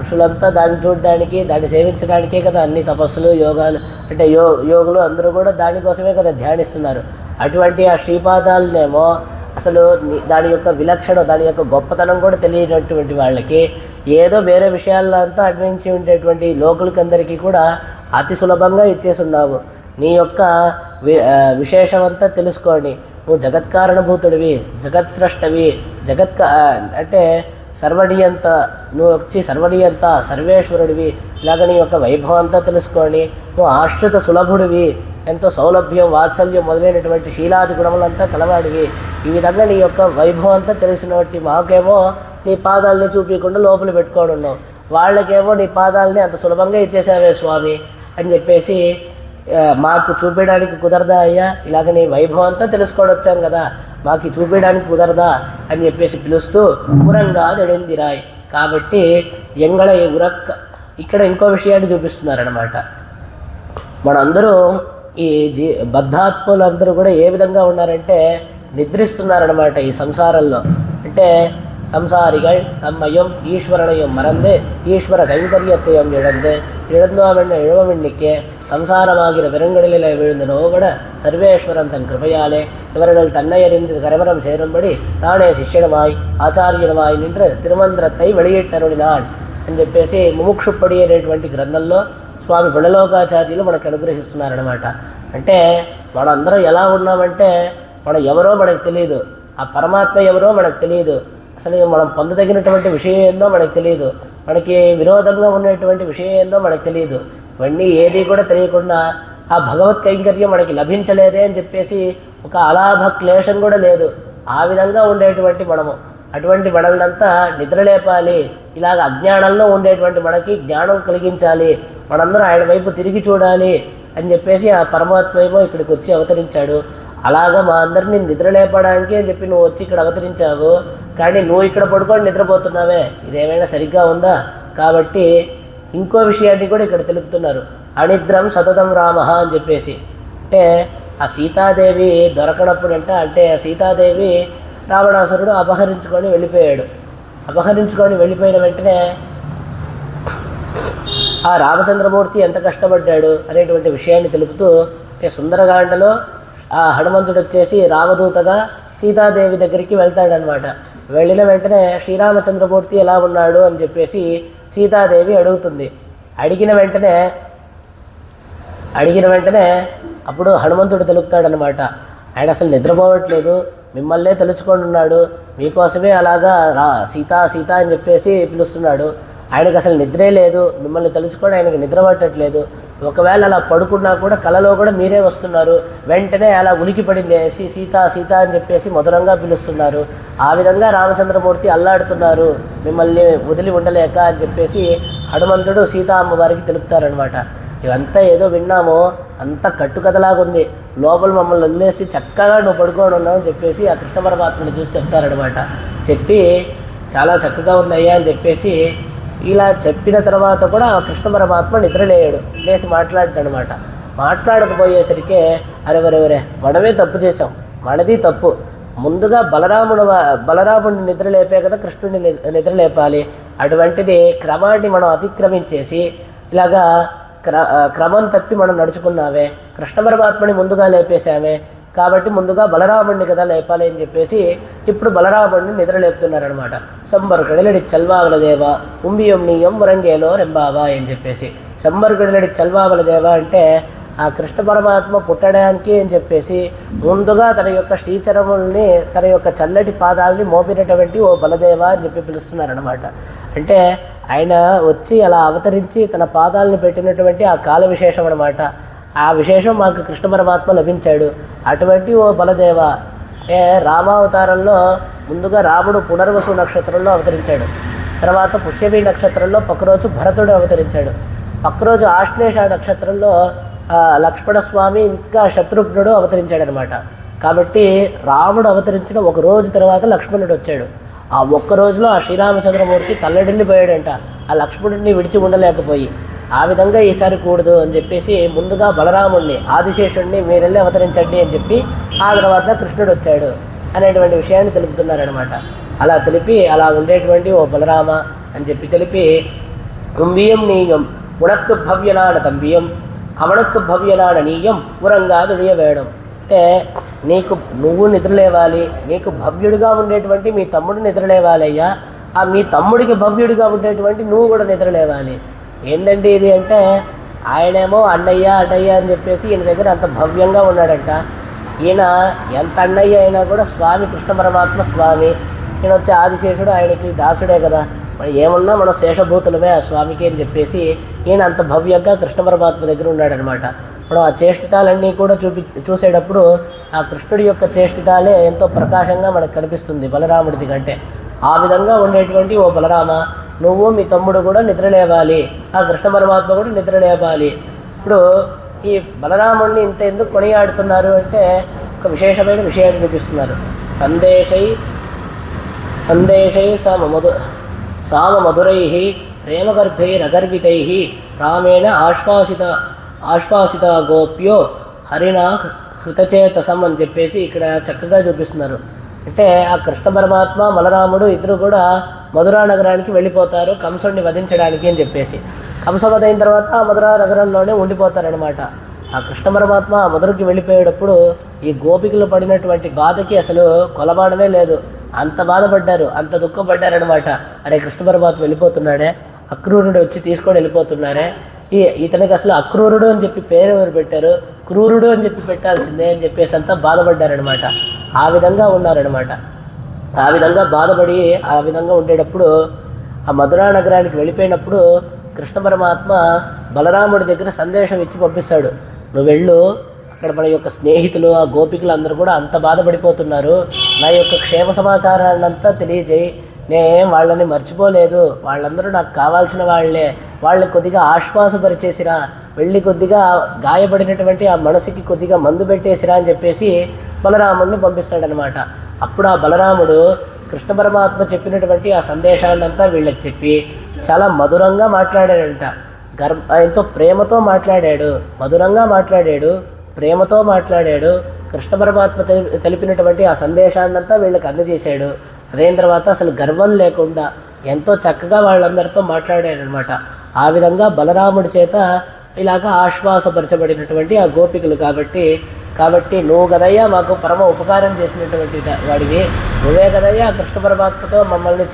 ఋషులంతా దాన్ని చూడడానికి దాన్ని సేవించడానికే కదా అన్ని తపస్సులు యోగాలు, అంటే యోగులు అందరూ కూడా దానికోసమే కదా ధ్యానిస్తున్నారు. అటువంటి ఆ శ్రీపాదాలనేమో అసలు దాని యొక్క విలక్షణం, దాని యొక్క గొప్పతనం కూడా తెలియనటువంటి వాళ్ళకి ఏదో వేరే విషయాల్లో అంతా అన్వయించి ఉండేటువంటి లోకులకందరికీ కూడా అతి సులభంగా ఇచ్చేసి ఉన్నావు. నీ యొక్క విశేషమంతా తెలుసుకోండి. నువ్వు జగత్కారణభూతుడివి, జగత్ స్రష్టవి, అంటే సర్వడీయంత, నువ్వు వచ్చి సర్వడీయంత సర్వేశ్వరుడివి. ఇలాగ నీ యొక్క వైభవం అంతా తెలుసుకోండి. నువ్వు ఆశ్రిత సులభుడివి, ఎంతో సౌలభ్యం వాత్సల్యం మొదలైనటువంటి శీలాది గుణములంతా కలవాడివి. ఈ విధంగా నీ యొక్క వైభవం అంతా తెలిసినటువంటి మాకేమో నీ పాదాలని చూపించకుండా లోపల పెట్టుకోవడం ఉన్నావు, వాళ్ళకేమో నీ పాదాలని అంత సులభంగా ఇచ్చేసావే స్వామి అని చెప్పేసి మాకు చూపించడానికి కుదరదా అయ్యా? ఇలాగ నీ వైభవం అంతా తెలుసుకోవడం వచ్చాం కదా, మాకు చూపించడానికి కుదరదా అని చెప్పేసి పిలుస్తూ పురంగా దెడిందిరాయ్. కాబట్టి ఎంగళ ఉరక్క ఇక్కడ ఇంకో విషయాన్ని చూపిస్తున్నారనమాట. మనందరూ ఈ బద్ధాత్ములందరూ కూడా ఏ విధంగా ఉన్నారంటే నిద్రిస్తున్నారనమాట ఈ సంసారంలో. అంటే సంసారిகள் தம்மையும் ஈஸ்வரனையும் மறந்து ஈஸ்வர கைங்கரியத்தையும் இழந்தோ அவன் இழவெண்ணிக்கே சம்சாரமாகிற பெருங்கடலில் விழுந்தனோ விட சர்வேஸ்வரன் தன் கிருபையாலே இவர்கள் தன்னை அறிந்து கரவரம் சேரும்படி தானே சிஷ்யனுமாய் ఆచార్యులమాయి నిండ్రు తిరుమంత్రத்தை வெளியிட்டருளிనాన్ అని చెప్పేసి ముముక్షుప్పడి అనేటువంటి గ్రంథంలో స్వామి బుడలోకాచార్యులు మనకు అనుగ్రహిస్తున్నారనమాట. అంటే మనందరం ఎలా ఉన్నామంటే మనం ఎవరో మనకు తెలియదు, ఆ పరమాత్మ ఎవరో మనకు తెలియదు, అసలు మనం పొందదగినటువంటి విషయం ఏందో మనకు తెలియదు, మనకి విరోధంగా ఉన్నటువంటి విషయం ఏందో మనకు తెలియదు. ఇవన్నీ ఏది కూడా తెలియకుండా ఆ భగవత్ కైంకర్యం మనకి లభించలేదే అని చెప్పేసి ఒక అలాభ క్లేశం కూడా లేదు. ఆ విధంగా ఉండేటువంటి మనము, అటువంటి మనల్నంతా నిద్రలేపాలి, ఇలాగ అజ్ఞానంలో ఉండేటువంటి మనకి జ్ఞానం కలిగించాలి, మనందరూ ఆయన వైపు తిరిగి చూడాలి అని చెప్పేసి ఆ పరమాత్మ ఏమో ఇక్కడికి వచ్చి అవతరించాడు. అలాగా మా అందరినీ నిద్రలేపడానికి అని చెప్పి నువ్వు వచ్చి ఇక్కడ అవతరించావు, కానీ నువ్వు ఇక్కడ పడుకొని నిద్రపోతున్నావే, ఇదేమైనా సరిగ్గా ఉందా? కాబట్టి ఇంకో విషయాన్ని కూడా ఇక్కడ తెలుపుతున్నారు. అనిద్రం సతతం రామ అని చెప్పేసి, అంటే ఆ సీతాదేవి దొరకనప్పుడంట, అంటే ఆ సీతాదేవి రావణాసురుడు అపహరించుకొని వెళ్ళిపోయాడు. అపహరించుకొని వెళ్ళిపోయిన వెంటనే ఆ రామచంద్రమూర్తి ఎంత కష్టపడ్డాడు అనేటువంటి విషయాన్ని తెలుపుతూ, అంటే సుందరకాండలో ఆ హనుమంతుడు వచ్చేసి రామదూతగా సీతాదేవి దగ్గరికి వెళ్తాడనమాట. వెళ్ళిన వెంటనే శ్రీరామచంద్రమూర్తి ఎలా ఉన్నాడు అని చెప్పేసి సీతాదేవి అడుగుతుంది. అడిగిన వెంటనే అప్పుడు హనుమంతుడు తెలుపుతాడనమాట, ఆయన అసలు నిద్రపోవట్లేదు, మిమ్మల్నే తలుచుకొని ఉన్నాడు, మీకోసమే అలాగా సీత అని చెప్పేసి పిలుస్తున్నాడు, ఆయనకు అసలు నిద్రే లేదు, మిమ్మల్ని తలుచుకొని ఆయనకు నిద్ర పట్టట్లేదు, ఒకవేళ అలా పడుకున్నా కూడా కలలో కూడా మీరే వస్తున్నారు, వెంటనే అలా ఉలికిపడి లేసి సీత అని చెప్పేసి మధురంగా పిలుస్తున్నారు, ఆ విధంగా రామచంద్రమూర్తి అల్లాడుతున్నారు మిమ్మల్ని వదిలి ఉండలేక అని చెప్పేసి హనుమంతుడు సీతా అమ్మవారికి తెలుపుతారనమాట. ఇవంతా ఏదో విన్నామో అంత కట్టుకథలాగుంది, లోపల మమ్మల్ని వదిలేసి చక్కగా నువ్వు పడుకొని ఉన్నావు అని చెప్పేసి ఆ కృష్ణ పరమాత్మని చూసి చెప్తారనమాట. చెప్పి చాలా చక్కగా ఉందయ్యా అని చెప్పేసి ఇలా చెప్పిన తర్వాత కూడా ఆ కృష్ణ పరమాత్మ నిద్రలేయడు, లేచి మాట్లాడటనమాట. మాట్లాడకపోయేసరికి అరెవరెవరే మనమే తప్పు చేసాం, మనది తప్పు, ముందుగా బలరాముడిని నిద్రలేపే కదా కృష్ణుడిని నిద్రలేపాలి, అటువంటిది క్రమాన్ని మనం అతిక్రమించేసి ఇలాగా క్రమం తప్పి మనం నడుచుకున్నామే, కృష్ణ పరమాత్మని ముందుగా లేపేశామే, కాబట్టి ముందుగా బలరాముడిని కదా లేపాలి అని చెప్పేసి ఇప్పుడు బలరాముడిని నిద్రలేపుతున్నారనమాట. సంబర్గడిలడి చల్వావల దేవ ఉంబియం నీయం మురంగేలో రెంబావా అని చెప్పేసి, సంబర్గడిలడి చల్వావల దేవ అంటే ఆ కృష్ణ పరమాత్మ పుట్టడానికి అని చెప్పేసి ముందుగా తన యొక్క శ్రీచరముల్ని, తన యొక్క చల్లటి పాదాలని మోపినటువంటి ఓ బలదేవ అని చెప్పి పిలుస్తున్నారనమాట. అంటే ఆయన వచ్చి అలా అవతరించి తన పాదాలను పెట్టినటువంటి ఆ కాల విశేషం అనమాట. ఆ విశేషం మాకు కృష్ణ పరమాత్మ లభించాడు. అటువంటి ఓ బలదేవ, రామావతారంలో ముందుగా రాముడు పునర్వసు నక్షత్రంలో అవతరించాడు, తర్వాత పుష్యమి నక్షత్రంలో పక్కరోజు భరతుడు అవతరించాడు, పక్కరోజు ఆశ్లేష నక్షత్రంలో లక్ష్మణస్వామి ఇంకా శత్రుఘ్నుడు అవతరించాడనమాట. కాబట్టి రాముడు అవతరించిన ఒక రోజు తర్వాత లక్ష్మణుడు వచ్చాడు. ఆ ఒక్క రోజులో ఆ శ్రీరామచంద్రమూర్తి తల్లడిల్లిపోయాడంట, ఆ లక్ష్మణుడిని విడిచి ఉండలేకపోయి. ఆ విధంగా ఈసారి కూడదు అని చెప్పేసి ముందుగా బలరాముడిని, ఆదిశేషుడిని మీరెళ్ళి అవతరించండి అని చెప్పి ఆ తర్వాత కృష్ణుడు వచ్చాడు అనేటువంటి విషయాన్ని తెలుపుతున్నారనమాట. అలా తెలిపి అలా ఉండేటువంటి ఓ బలరామ అని చెప్పి తెలిపి కుంభియం నీయం ఉనక్కు భవ్యనాడ తంబియం అవనక్కు భవ్యనాడ నీయం ఉరంగాదుడియ వేయడం, అంటే నువ్వు నిద్రలేవాలి, నీకు భవ్యుడిగా ఉండేటువంటి మీ తమ్ముడు నిద్రలేవాలి అయ్యా, ఆ మీ తమ్ముడికి భవ్యుడిగా ఉండేటువంటి నువ్వు కూడా నిద్రలేవాలి. ఏంటంటే ఇది అంటే ఆయనేమో అన్నయ్య అని చెప్పేసి ఈయన దగ్గర అంత భవ్యంగా ఉన్నాడంట. ఈయన ఎంత అన్నయ్య అయినా కూడా స్వామి కృష్ణ పరమాత్మ స్వామి, ఈయన వచ్చే ఆదిశేషుడు ఆయనకి దాసుడే కదా, మరి ఏమన్నా మనం శేషభూతులమే ఆ స్వామికి అని చెప్పేసి ఈయన అంత భవ్యంగా కృష్ణ పరమాత్మ దగ్గర ఉన్నాడనమాట. మనం ఆ చేష్టితాలన్నీ కూడా చూసేటప్పుడు ఆ కృష్ణుడి యొక్క చేష్టితాలే ఎంతో ప్రకాశంగా మనకు కనిపిస్తుంది బలరాముడిది కంటే. ఆ విధంగా ఉండేటువంటి ఓ బలరామ, నువ్వు మీ తమ్ముడు కూడా నిద్రలేవాలి, ఆ కృష్ణ పరమాత్మ కూడా నిద్రలేవాలి. ఇప్పుడు ఈ బలరాముడిని ఇంత ఎందుకు కొనియాడుతున్నారు అంటే ఒక విశేషమైన విషయాన్ని చూపిస్తున్నారు. సందేశై సామ మధురై ప్రేమగర్భైరగర్భితై రామేణ ఆశ్వాసిత గోప్యో హరిణ హృతచేతసం అని చెప్పేసి ఇక్కడ చక్కగా చూపిస్తున్నారు. అంటే ఆ కృష్ణ పరమాత్మ బలరాముడు ఇద్దరు కూడా మధురా నగరానికి వెళ్ళిపోతారు కంసుడిని వధించడానికి అని చెప్పేసి. కంసవధ అయిన తర్వాత ఆ మధురా నగరంలోనే ఉండిపోతారనమాట. ఆ కృష్ణ పరమాత్మ మధురకి వెళ్ళిపోయేటప్పుడు ఈ గోపికలు పడినటువంటి బాధకి అసలు కొలమాడమే లేదు, అంత బాధపడ్డారు, అంత దుఃఖపడ్డారనమాట. అరే కృష్ణ పరమాత్మ వెళ్ళిపోతున్నాడే, అక్రూరుడు వచ్చి తీసుకొని వెళ్ళిపోతున్నారే, ఇతనికి అసలు అక్రూరుడు అని చెప్పి పేరు ఎవరు పెట్టారు, క్రూరుడు అని చెప్పి పెట్టాల్సిందే అని చెప్పేసి అంతా బాధపడ్డారనమాట. ఆ విధంగా ఉన్నారనమాట. ఆ విధంగా బాధపడి ఆ విధంగా ఉండేటప్పుడు ఆ మధురా నగరానికి వెళ్ళిపోయినప్పుడు కృష్ణ పరమాత్మ బలరాముడి దగ్గర సందేశం ఇచ్చి పంపిస్తాడు. నువ్వు వెళ్ళు, అక్కడ మన యొక్క స్నేహితులు ఆ గోపికలు అందరూ కూడా అంత బాధపడిపోతున్నారు, నా యొక్క క్షేమ సమాచారాన్ని అంతా తెలియజేయి, నేను వాళ్ళని మర్చిపోలేదు, వాళ్ళందరూ నాకు కావాల్సిన వాళ్ళే, వాళ్ళని కొద్దిగా ఆశ్వాసపరిచేసిరా, వెళ్ళి కొద్దిగా గాయపడినటువంటి ఆ మనసుకి కొద్దిగా మందు పెట్టేసిరా అని చెప్పేసి బలరాముడిని పంపిస్తాడనమాట. అప్పుడు ఆ బలరాముడు కృష్ణ పరమాత్మ చెప్పినటువంటి ఆ సందేశాన్నంతా వీళ్ళకి చెప్పి చాలా మధురంగా మాట్లాడాడంట. ఎంతో ప్రేమతో మాట్లాడాడు, మధురంగా మాట్లాడాడు, ప్రేమతో మాట్లాడాడు. కృష్ణ పరమాత్మ తెలిపినటువంటి ఆ సందేశాన్నంతా వీళ్ళకి అందజేశాడు. అదైన తర్వాత అసలు గర్వం లేకుండా ఎంతో చక్కగా వాళ్ళందరితో మాట్లాడాడనమాట. ఆ విధంగా బలరాముడి చేత ఇలాగ ఆశ్వాసపరచబడినటువంటి ఆ గోపికలు కాబట్టి నువ్వు కదయ్యా మాకు పరమ ఉపకారం చేసినటువంటి వాడివి, నువ్వే కదయ్యా కృష్ణ పరమాత్మతో మమ్మల్ని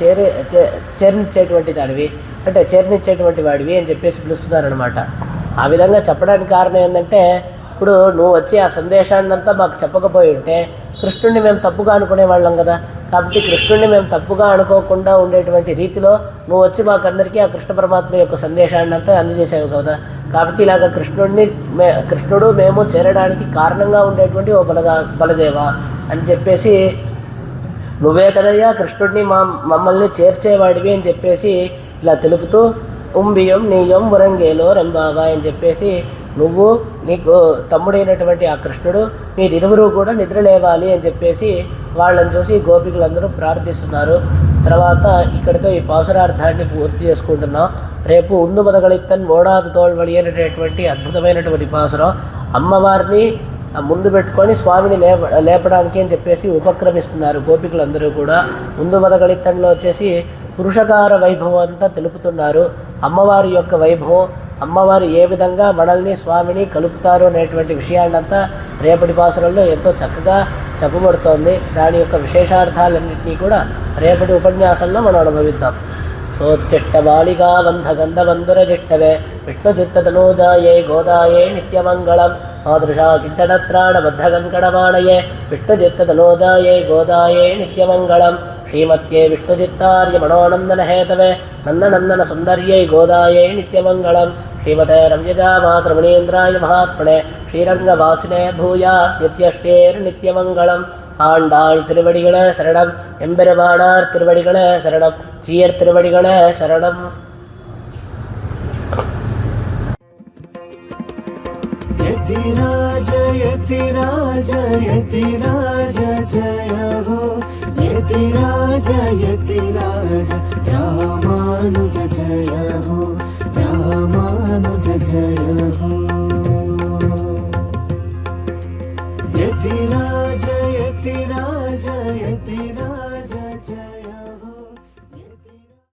చేర్నిచ్చేటువంటి దానివి, అంటే చేర్నిచ్చేటువంటి వాడివి అని చెప్పేసి పిలుస్తున్నారనమాట. ఆ విధంగా చెప్పడానికి కారణం ఏంటంటే, ఇప్పుడు నువ్వు వచ్చి ఆ సందేశాన్నంతా మాకు చెప్పకపోయి ఉంటే కృష్ణుడిని మేము తప్పుగా అనుకునే వాళ్ళం కదా. కాబట్టి కృష్ణుడిని మేము తప్పుగా అనుకోకుండా ఉండేటువంటి రీతిలో నువ్వు వచ్చి మాకందరికీ ఆ కృష్ణ పరమాత్మ యొక్క సందేశాన్నంతా అందజేసావు కదా. కాబట్టి ఇలాగ కృష్ణుడు మేము చేరడానికి కారణంగా ఉండేటువంటి ఓ బలదేవా అని చెప్పేసి, నువ్వే కదయ్యా కృష్ణుడిని మమ్మల్ని చేర్చేవాడివి అని చెప్పేసి ఇలా తెలుపుతూ, ఉంబియం నీయం వరంగేలో రంబావా అని చెప్పేసి, నువ్వు నీకు తమ్ముడైనటువంటి ఆ కృష్ణుడు మీరిరువురు కూడా నిద్ర లేవాలి అని చెప్పేసి వాళ్ళని చూసి గోపికలందరూ ప్రార్థిస్తున్నారు. తర్వాత ఇక్కడితో ఈ పాసురార్థాన్ని పూర్తి చేసుకుంటున్నాం. రేపు ఉందు మొదగలిత్తన్ ఓడాదు తోల్వడి అనేటటువంటి అద్భుతమైనటువంటి పాసురం అమ్మవారిని ముందు పెట్టుకొని స్వామిని లేపడానికి అని చెప్పేసి ఉపక్రమిస్తున్నారు గోపికలందరూ కూడా. ముందు మొదగలిత్తన్లో వచ్చేసి పురుషకార వైభవం అంతా తెలుపుతున్నారు. అమ్మవారి యొక్క వైభవం, అమ్మవారు ఏ విధంగా మనల్ని స్వామిని కలుపుతారు అనేటువంటి విషయాన్నంతా రేపటి పాసురంలో ఎంతో చక్కగా చెప్పబడుతోంది. దాని యొక్క విశేషార్థాలన్నింటినీ కూడా రేపటి ఉపన్యాసంలో మనం అనుభవిద్దాం. సోత్తిష్ట బాలిగా బంధగంధబంధురజిష్టవే విష్ణుచిత్తతనూజాయే గోదాయే నిత్యమంగళం మాదృశా కించనత్రాణబద్ధగంకడమాణయే విష్ణుచిత్తతనూజాయే గోదాయే నిత్యమంగళం శ్రీమత్యే విష్ణుచిత్తార్య మనోనందనహేతవే నందనందన సుందర్యై గోదాయే నిత్యమంగళం శ్రీమతే రమ్యజా మాతృమునీంద్రాయ మహాత్మనే శ్రీరంగవాసినే భూయాத் நித்யஸ்ரேர் நித்யமங்கலம். ஆண்டாள் திருவடிகளே சரணம், எம்பெருமானார் திருவடிகளே சரணம், ஜீயர் திருவடிகளே சரணம். यतिराज यतिराज यतिराज जय हो, यतिराज यतिराज रामानुज जय हो.